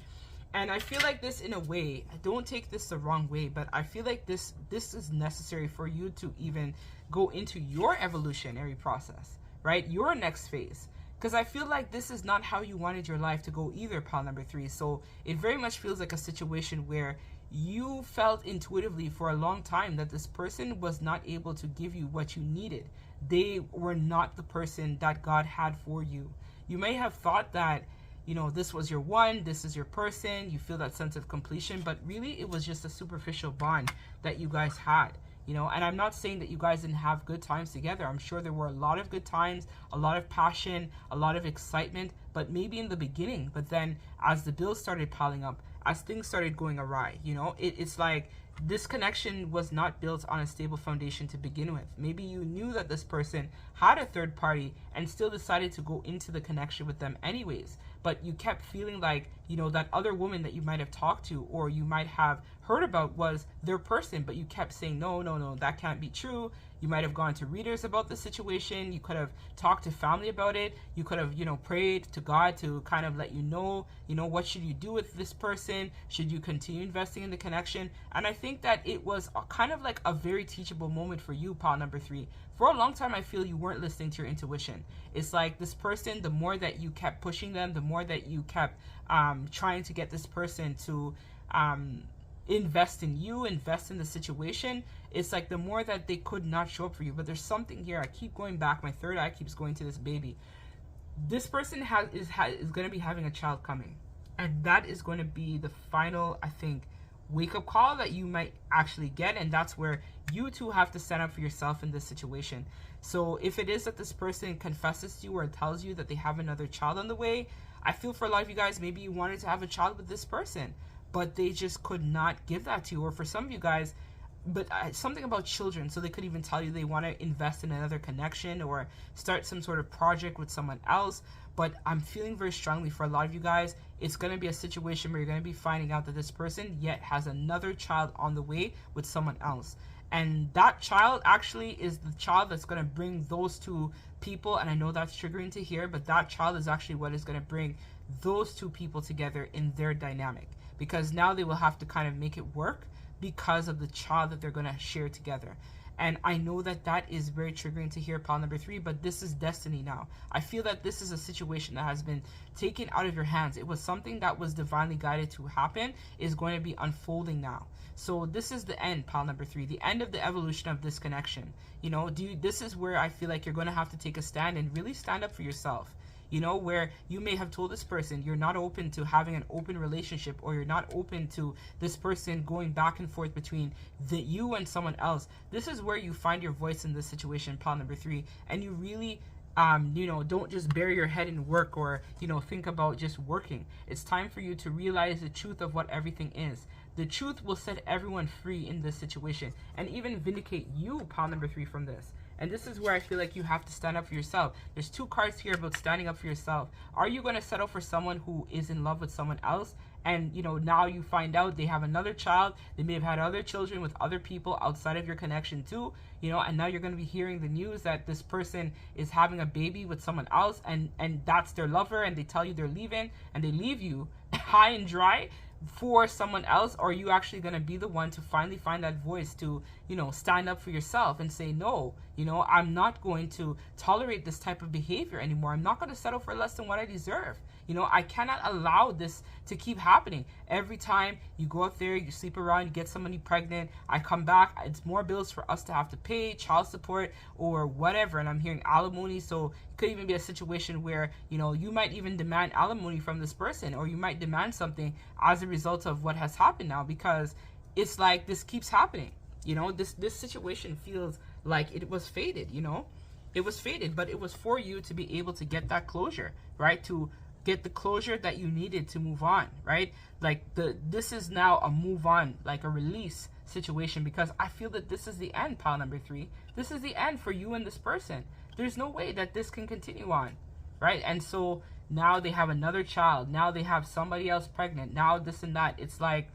And I feel like this, in a way, don't take this the wrong way, but I feel like this is necessary for you to even go into your evolutionary process, right? Your next phase. Because I feel like this is not how you wanted your life to go either, pile number 3. So it very much feels like a situation where you felt intuitively for a long time that this person was not able to give you what you needed. They were not the person that God had for you. You may have thought that, you know, this was your one, this is your person, you feel that sense of completion, but really it was just a superficial bond that you guys had, you know. And I'm not saying that you guys didn't have good times together. I'm sure there were a lot of good times, a lot of passion, a lot of excitement, but maybe in the beginning. But then as the bills started piling up, as things started going awry, you know, it's like this connection was not built on a stable foundation to begin with. Maybe you knew that this person had a third party and still decided to go into the connection with them anyways. But you kept feeling like, you know, that other woman that you might have talked to or you might have heard about was their person, but you kept saying, no, that can't be true. You might have gone to readers about the situation. You could have talked to family about it. You could have, you know, prayed to God to kind of let you know, what should you do with this person? Should you continue investing in the connection? And I think that it was kind of like a very teachable moment for you, pile number 3. For a long time, I feel you weren't listening to your intuition. It's like this person, the more that you kept pushing them, the more that you kept trying to get this person to invest in you, invest in the situation, it's like the more that they could not show up for you. But there's something here. I keep going back. My third eye keeps going to this baby. This person is going to be having a child coming. And that is going to be the final, I think, wake-up call that you might actually get. And that's where you two have to stand up for yourself in this situation. So if it is that this person confesses to you or tells you that they have another child on the way, I feel for a lot of you guys, maybe you wanted to have a child with this person, but they just could not give that to you. Or for some of you guys, but something about children. So they could even tell you they want to invest in another connection or start some sort of project with someone else. But I'm feeling very strongly for a lot of you guys, it's going to be a situation where you're going to be finding out that this person yet has another child on the way with someone else. And that child actually is the child that's going to bring those two people. And I know that's triggering to hear, but that child is actually what is going to bring those two people together in their dynamic. Because now they will have to kind of make it work because of the child that they're going to share together. And I know that that is very triggering to hear, pile number 3, but this is destiny now. I feel that this is a situation that has been taken out of your hands. It was something that was divinely guided to happen, is going to be unfolding now. So this is the end, pile number 3, the end of the evolution of this connection. You know, this is where I feel like you're going to have to take a stand and really stand up for yourself. You know, where you may have told this person you're not open to having an open relationship, or you're not open to this person going back and forth between you and someone else. This is where you find your voice in this situation, pile number 3, and you really you know, don't just bury your head in work, or, you know, think about just working. It's time for you to realize the truth of what everything is. The truth will set everyone free in this situation, and even vindicate you, pile number 3, from this. And this is where I feel like you have to stand up for yourself. There's 2 cards here about standing up for yourself. Are you going to settle for someone who is in love with someone else? And, you know, now you find out they have another child. They may have had other children with other people outside of your connection too. You know, and now you're going to be hearing the news that this person is having a baby with someone else. And that's their lover. And they tell you they're leaving. And they leave you high and dry for someone else. Or are you actually going to be the one to finally find that voice to, you know, stand up for yourself and say, no, you know, I'm not going to tolerate this type of behavior anymore. I'm not going to settle for less than what I deserve. You know, I cannot allow this to keep happening. Every time you go out there, you sleep around, you get somebody pregnant, I come back, it's more bills for us to have to pay, child support or whatever. And I'm hearing alimony. So it could even be a situation where, you know, you might even demand alimony from this person, or you might demand something as a result of what has happened now, because it's like this keeps happening. You know, this situation feels like it was fated, you know. It was fated, but it was for you to be able to get that closure, right? To get the closure that you needed to move on, right? Like this is now a move on, like a release situation, because I feel that this is the end, pile number 3. This is the end for you and this person. There's no way that this can continue on, right? And so now they have another child. Now they have somebody else pregnant. Now this and that. It's like,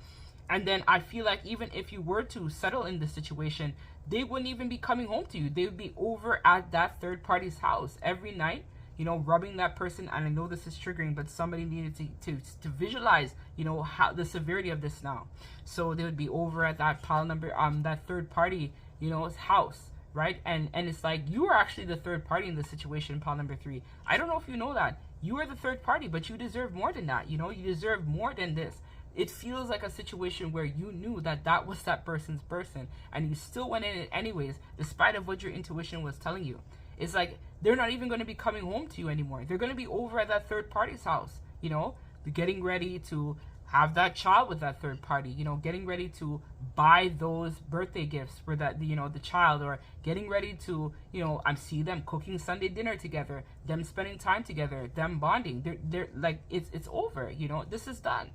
and then I feel like even if you were to settle in this situation, they wouldn't even be coming home to you. They would be over at that third party's house every night, you know, rubbing that person. And I know this is triggering, but somebody needed to visualize, you know, how the severity of this now. So they would be over at that pile number, that third party, you know, house, right? And it's like, you are actually the third party in this situation, pile number 3. I don't know if you know that. You are the third party, but you deserve more than that. You know, you deserve more than this. It feels like a situation where you knew that that was that person's person, and you still went in it anyways, despite of what your intuition was telling you. It's like, they're not even going to be coming home to you anymore. They're going to be over at that third party's house, you know, getting ready to have that child with that third party, you know, getting ready to buy those birthday gifts for that, you know, the child, or getting ready to, you know, I see them cooking Sunday dinner together, them spending time together, them bonding. They're like, it's over, you know, this is done.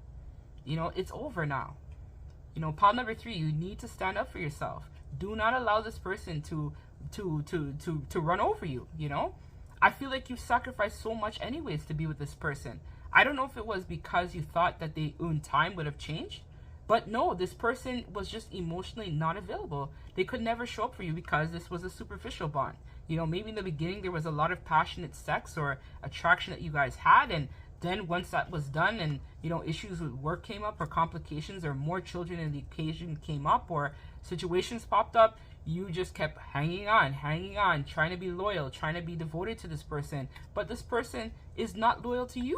You know, it's over now. You know, pile number 3, you need to stand up for yourself. Do not allow this person to run over you, you know? I feel like you sacrificed so much anyways to be with this person. I don't know if it was because you thought that in time would have changed, but no, this person was just emotionally not available. They could never show up for you because this was a superficial bond. You know, maybe in the beginning there was a lot of passionate sex or attraction that you guys had, and then once that was done and, you know, issues with work came up, or complications, or more children in the occasion came up, or situations popped up, you just kept hanging on, trying to be loyal, trying to be devoted to this person. But this person is not loyal to you.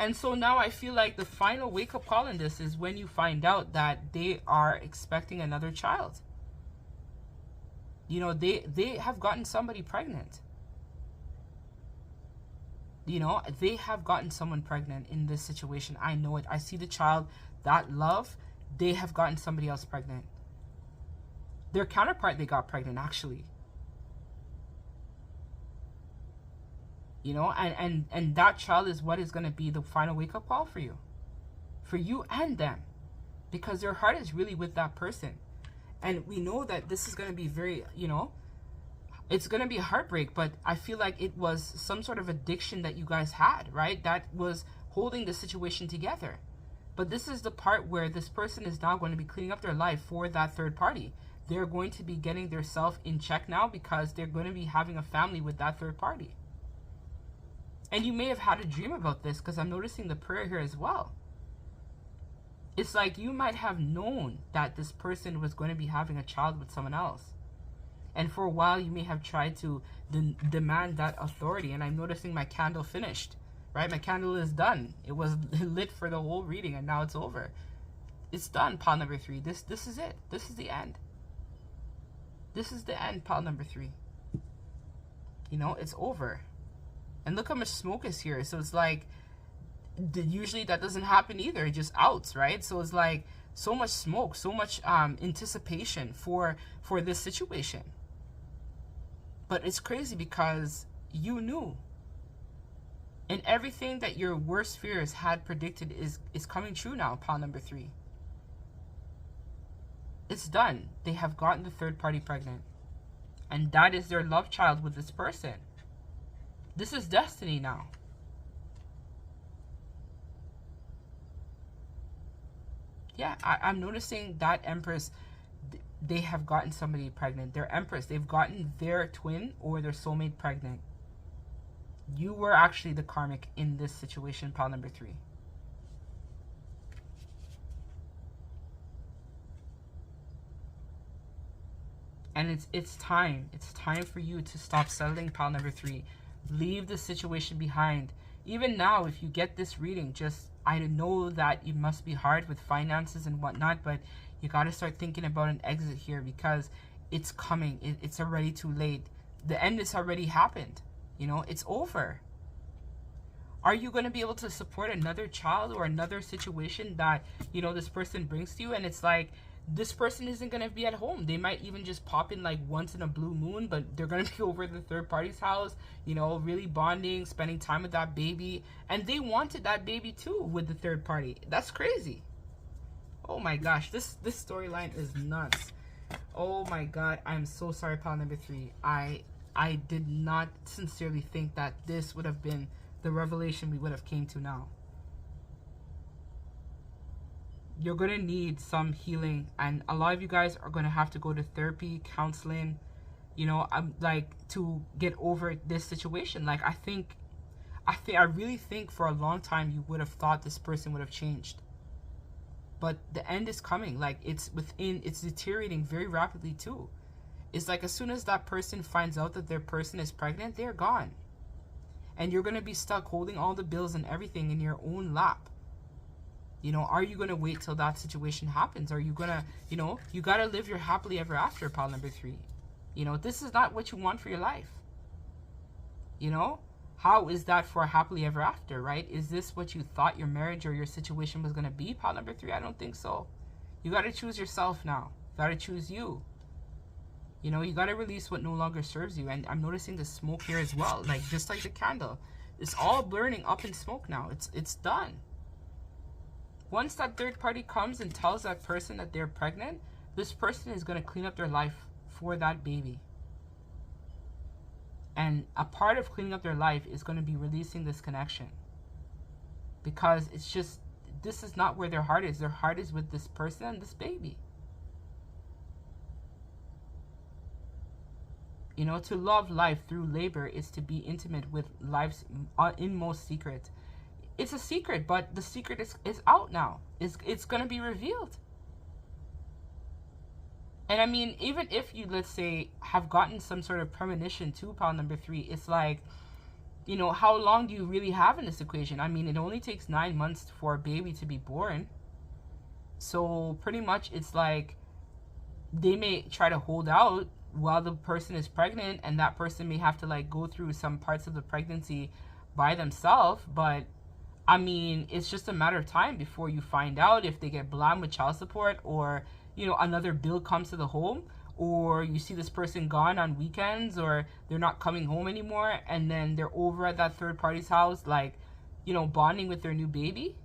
And so now I feel like the final wake-up call in this is when you find out that they are expecting another child. You know, they have gotten somebody pregnant. You know, they have gotten someone pregnant in this situation. I know it. I see the child, that love, they have gotten somebody else pregnant. Their counterpart, they got pregnant, actually. You know, and that child is what is going to be the final wake-up call for you. For you and them. Because their heart is really with that person. And we know that this is going to be very, you know, it's going to be a heartbreak, but I feel like it was some sort of addiction that you guys had, right? That was holding the situation together. But this is the part where this person is now going to be cleaning up their life for that third party. They're going to be getting their self in check now because they're going to be having a family with that third party. And you may have had a dream about this, because I'm noticing the prayer here as well. It's like you might have known that this person was going to be having a child with someone else. And for a while, you may have tried to demand that authority. And I'm noticing my candle finished, right? My candle is done. It was lit for the whole reading, and now it's over. It's done, pile number 3. This is it. This is the end. This is the end, pile number 3. You know, it's over. And look how much smoke is here. So it's like, usually that doesn't happen either. It just outs, right? So it's like so much smoke, so much anticipation for this situation. But it's crazy because you knew. And everything that your worst fears had predicted is coming true now, pile number 3. It's done. They have gotten the third party pregnant. And that is their love child with this person. This is destiny now. Yeah, I'm noticing that Empress, they have gotten somebody pregnant. Their Empress, they've gotten their twin or their soulmate pregnant. You were actually the karmic in this situation, pile number 3. And it's time. It's time for you to stop settling, pile number 3. Leave the situation behind. Even now, if you get this reading, just, I know that it must be hard with finances and whatnot, but you got to start thinking about an exit here, because it's coming. It's already too late. The end has already happened. You know, it's over. Are you going to be able to support another child or another situation that, you know, this person brings to you? And it's like, this person isn't going to be at home. They might even just pop in like once in a blue moon, but they're going to be over at the third party's house, you know, really bonding, spending time with that baby. And they wanted that baby too with the third party. That's crazy. Oh my gosh, this storyline is nuts. Oh my God, I'm so sorry, pile number 3. I did not sincerely think that this would have been the revelation we would have came to now. You're going to need some healing, and a lot of you guys are going to have to go to therapy, counseling, you know, like, to get over this situation. Like, I really think for a long time you would have thought this person would have changed. But the end is coming. Like, it's deteriorating very rapidly too. It's like as soon as that person finds out that their person is pregnant, they're gone. And you're going to be stuck holding all the bills and everything in your own lap. You know, are you going to wait till that situation happens? Are you going to, you know, you got to live your happily ever after, pile number 3. You know, this is not what you want for your life. You know, how is that for a happily ever after, right? Is this what you thought your marriage or your situation was going to be, pile number 3? I don't think so. You got to choose yourself now. You got to choose you. You know, you got to release what no longer serves you. And I'm noticing the smoke here as well. Like, just like the candle. It's all burning up in smoke now. It's done. Once that third party comes and tells that person that they're pregnant, this person is going to clean up their life for that baby. And a part of cleaning up their life is going to be releasing this connection. Because it's just, this is not where their heart is. Their heart is with this person and this baby. You know, to love life through labor is to be intimate with life's inmost secret. It's a secret, but the secret is out now. It's going to be revealed. And I mean, even if you, let's say, have gotten some sort of premonition to pile number 3, it's like, you know, how long do you really have in this equation? I mean, it only takes 9 months for a baby to be born. So pretty much it's like they may try to hold out while the person is pregnant, and that person may have to like go through some parts of the pregnancy by themselves. But I mean, it's just a matter of time before you find out if they get blamed with child support, or, you know, another bill comes to the home, or you see this person gone on weekends, or they're not coming home anymore, and then they're over at that third party's house, like, you know, bonding with their new baby.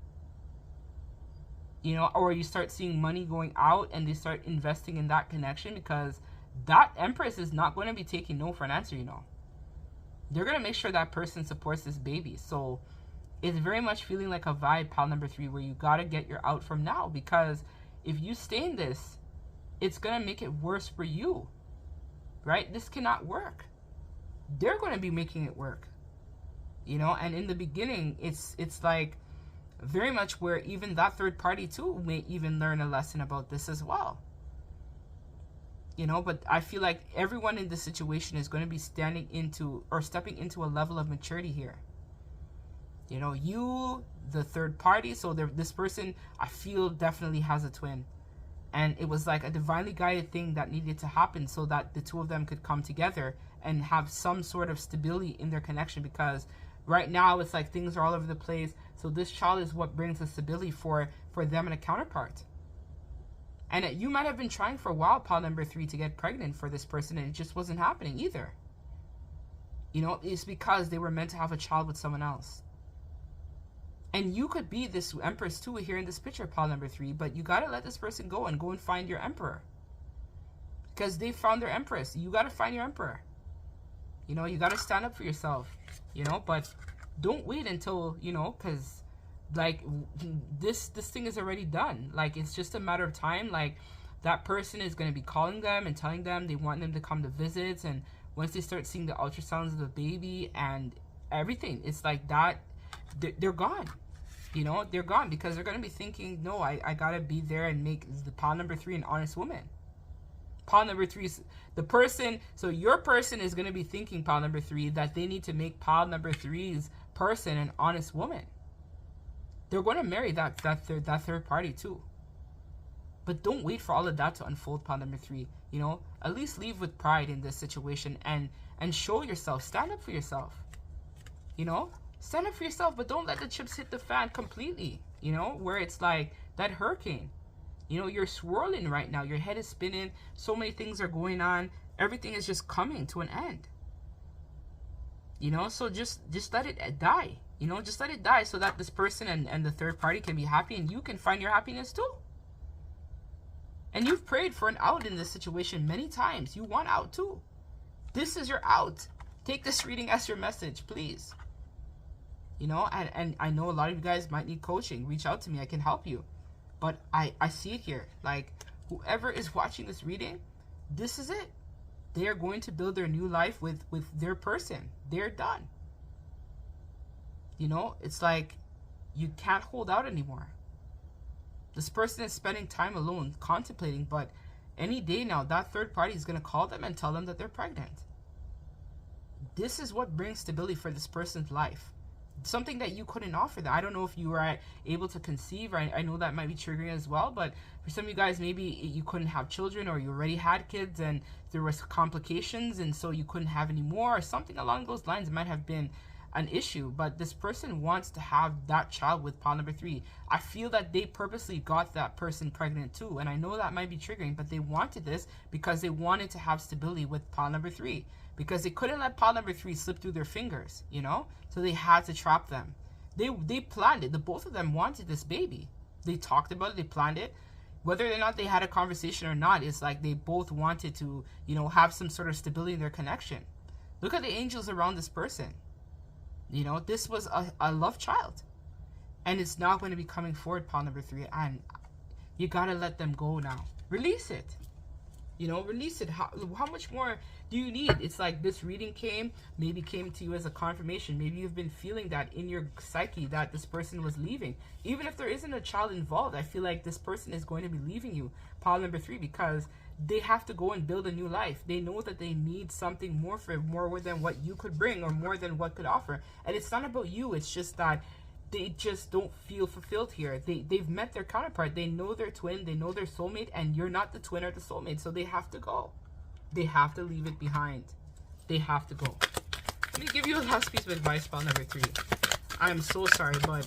you know, or you start seeing money going out and they start investing in that connection, because that Empress is not going to be taking no for an answer, you know. They're going to make sure that person supports this baby. So it's very much feeling like a vibe, pile number 3, where you got to get your out from now, because if you stay in this, it's going to make it worse for you, right? This cannot work. They're going to be making it work, you know. And in the beginning, it's like very much where even that third party too may even learn a lesson about this as well, you know. But I feel like everyone in this situation is going to be standing into or stepping into a level of maturity here, you know. You, the third party, so this person I feel definitely has a twin, and it was like a divinely guided thing that needed to happen so that the two of them could come together and have some sort of stability in their connection, because right now it's like things are all over the place. So this child is what brings the stability for them and a counterpart. And you might have been trying for a while, pile number 3, to get pregnant for this person, and it just wasn't happening either, you know. It's because they were meant to have a child with someone else. And you could be this Empress too here in this picture, pile number 3, but you got to let this person go and go and find your Emperor, because they found their Empress. You got to find your Emperor. You know, you got to stand up for yourself, you know. But don't wait until, you know, because like this thing is already done. Like, it's just a matter of time. Like, that person is going to be calling them and telling them they want them to come to visits, and once they start seeing the ultrasounds of the baby and everything, it's like that they're gone, you know. They're gone because they're going to be thinking, no, I got to be there and make the pile number 3 an honest woman. Pile number 3 is the person. So your person is going to be thinking, pile number 3, that they need to make pile number 3's person an honest woman. They're going to marry that third party too. But don't wait for all of that to unfold, pile number 3. You know, at least leave with pride in this situation and show yourself. Stand up for yourself. You know, stand up for yourself, but don't let the chips hit the fan completely. You know, where it's like that hurricane. You know, you're swirling right now. Your head is spinning. So many things are going on. Everything is just coming to an end. You know, so just let it die. You know, just let it die so that this person and the third party can be happy, and you can find your happiness too. And you've prayed for an out in this situation many times. You want out too. This is your out. Take this reading as your message, please. You know, and I know a lot of you guys might need coaching. Reach out to me. I can help you. But I see it here. Like, whoever is watching this reading, this is it. They are going to build their new life with their person. They're done. You know, it's like you can't hold out anymore. This person is spending time alone, contemplating, but any day now, that third party is going to call them and tell them that they're pregnant. This is what brings stability for this person's life. Something that you couldn't offer them. I don't know if you were able to conceive. I know that might be triggering as well, but for some of you guys, maybe you couldn't have children, or you already had kids and there was complications and so you couldn't have any more, or something along those lines. It might have been an issue, but this person wants to have that child with pile number 3. I feel that they purposely got that person pregnant too, and I know that might be triggering, but they wanted this because they wanted to have stability with pile number 3. Because they couldn't let pile number 3 slip through their fingers, you know? So they had to trap them. They planned it. The both of them wanted this baby. They talked about it. They planned it. Whether or not they had a conversation or not, it's like they both wanted to, you know, have some sort of stability in their connection. Look at the angels around this person. You know, this was a love child. And it's now going to be coming forward, pile number 3. And you got to let them go now. Release it. You know, release it. How much more do you need? It's like this reading came to you as a confirmation. Maybe you've been feeling that in your psyche that this person was leaving. Even if there isn't a child involved, I feel like this person is going to be leaving you, pile number 3, because they have to go and build a new life. They know that they need something more than what you could bring, or more than what could offer. And it's not about you. It's just that they just don't feel fulfilled here. They've met their counterpart. They know their twin. They know their soulmate, and you're not the twin or the soulmate. So they have to go. They have to leave it behind. They have to go. Let me give you a last piece of advice, pile number 3. I'm so sorry, but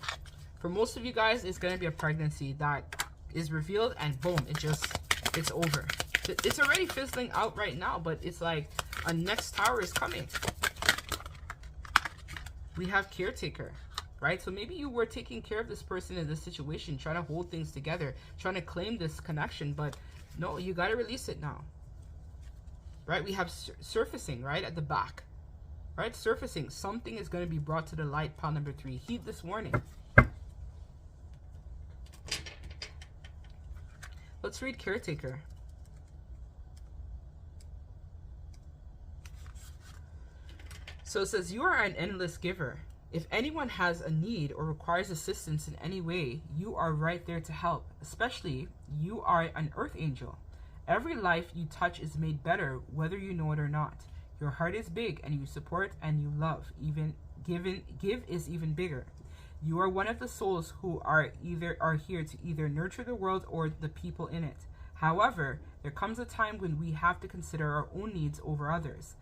for most of you guys, it's going to be a pregnancy that is revealed, and boom, it's over. It's already fizzling out right now, but it's like a next tower is coming. We have caretaker. right? So maybe you were taking care of this person in this situation, trying to hold things together, trying to claim this connection, but no, you got to release it now, right? We have surfacing, right, at the back, right? Surfacing. Something is going to be brought to the light, pile number 3. Heed this warning. Let's read caretaker. So it says, you are an endless giver. If anyone has a need or requires assistance in any way, you are right there to help. Especially, you are an earth angel. Every life you touch is made better, whether you know it or not. Your heart is big, and you support and you love. Even give is even bigger. You are one of the souls who are here to either nurture the world or the people in it. However, there comes a time when we have to consider our own needs over others.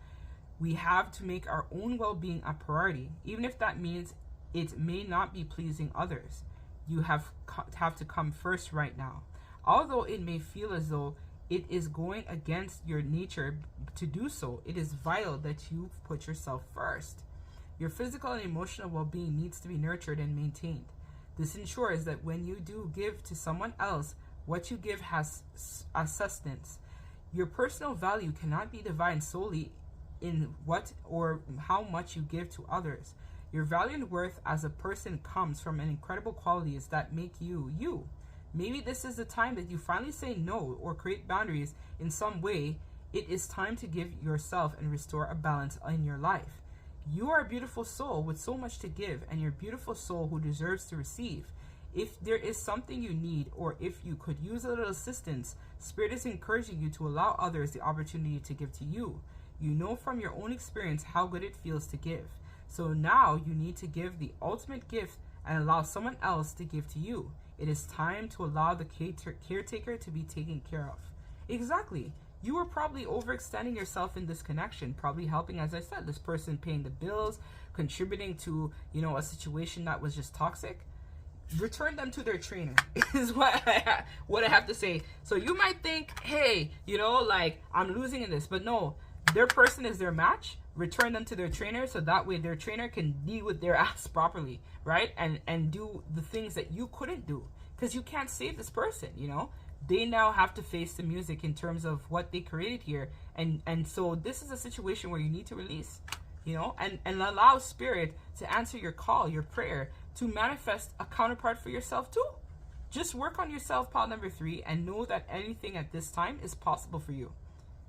We have to make our own well-being a priority, even if that means it may not be pleasing others. You have to come first right now. Although it may feel as though it is going against your nature to do so, it is vital that you put yourself first. Your physical and emotional well-being needs to be nurtured and maintained. This ensures that when you do give to someone else, what you give has a sustenance. Your personal value cannot be divided solely in what or how much you give to others. Your value and worth as a person comes from an incredible qualities that make you, you. Maybe this is the time that you finally say no or create boundaries in some way. It is time to give yourself and restore a balance in your life. You are a beautiful soul with so much to give, and you're a beautiful soul who deserves to receive. If there is something you need, or if you could use a little assistance, Spirit is encouraging you to allow others the opportunity to give to you. You know from your own experience how good it feels to give. So now you need to give the ultimate gift and allow someone else to give to you. It is time to allow the caretaker to be taken care of. Exactly. You were probably overextending yourself in this connection, probably helping, as I said, this person paying the bills, contributing to, a situation that was just toxic. Return them to their trainer is what I have to say. So you might think, hey, I'm losing in this, but no, their person is their match. Return them to their trainer, so that way their trainer can deal with their ass properly, right? And do the things that you couldn't do, because you can't save this person. They now have to face the music in terms of what they created here, and so this is a situation where you need to release, and allow Spirit to answer your call, your prayer, to manifest a counterpart for yourself too. Just work on yourself, pile number 3, and know that anything at this time is possible for you,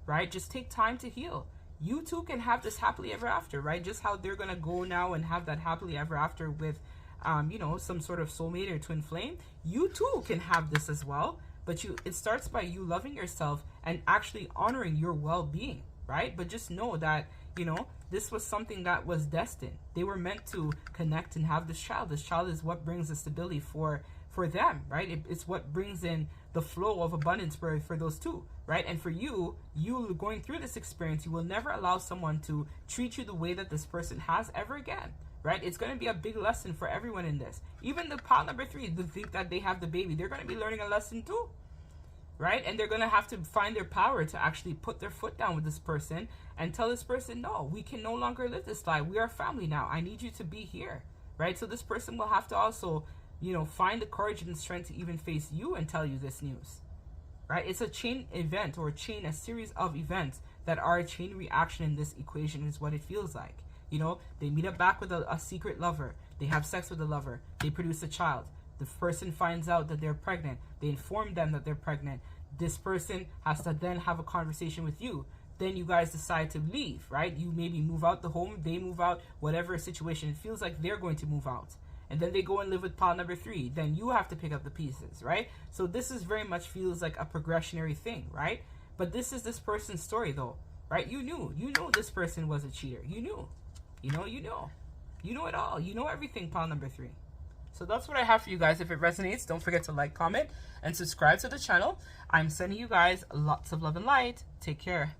right? Just take time to heal. You too can have this happily ever after, right? Just how they're gonna go now and have that happily ever after with some sort of soulmate or twin flame. You too can have this as well, but it starts by you loving yourself and actually honoring your well-being, right? But just know that this was something that was destined. They were meant to connect and have this child. This child is what brings the stability for them, right? It's what brings in the flow of abundance for those two, right? And for you going through this experience, you will never allow someone to treat you the way that this person has ever again, right? It's going to be a big lesson for everyone in this. Even the pile number 3, the think that they have the baby, they're going to be learning a lesson too, right? And they're going to have to find their power to actually put their foot down with this person and tell this person, no, we can no longer live this life. We are family now. I need you to be here, right? So this person will have to also, find the courage and the strength to even face you and tell you this news, right? It's a chain event, or a series of events that are a chain reaction in this equation is what it feels like. They meet up back with a secret lover. They have sex with the lover. They produce a child. The person finds out that they're pregnant. They inform them that they're pregnant. This person has to then have a conversation with you. Then you guys decide to leave, right? You maybe move out the home. They move out, whatever situation. It feels like they're going to move out. And then they go and live with pile number 3. Then you have to pick up the pieces, right? So this is very much feels like a progressionary thing, right? But this is this person's story though, right? You knew this person was a cheater. You knew it all. You know everything, pile number 3. So that's what I have for you guys. If it resonates, don't forget to like, comment, and subscribe to the channel. I'm sending you guys lots of love and light. Take care.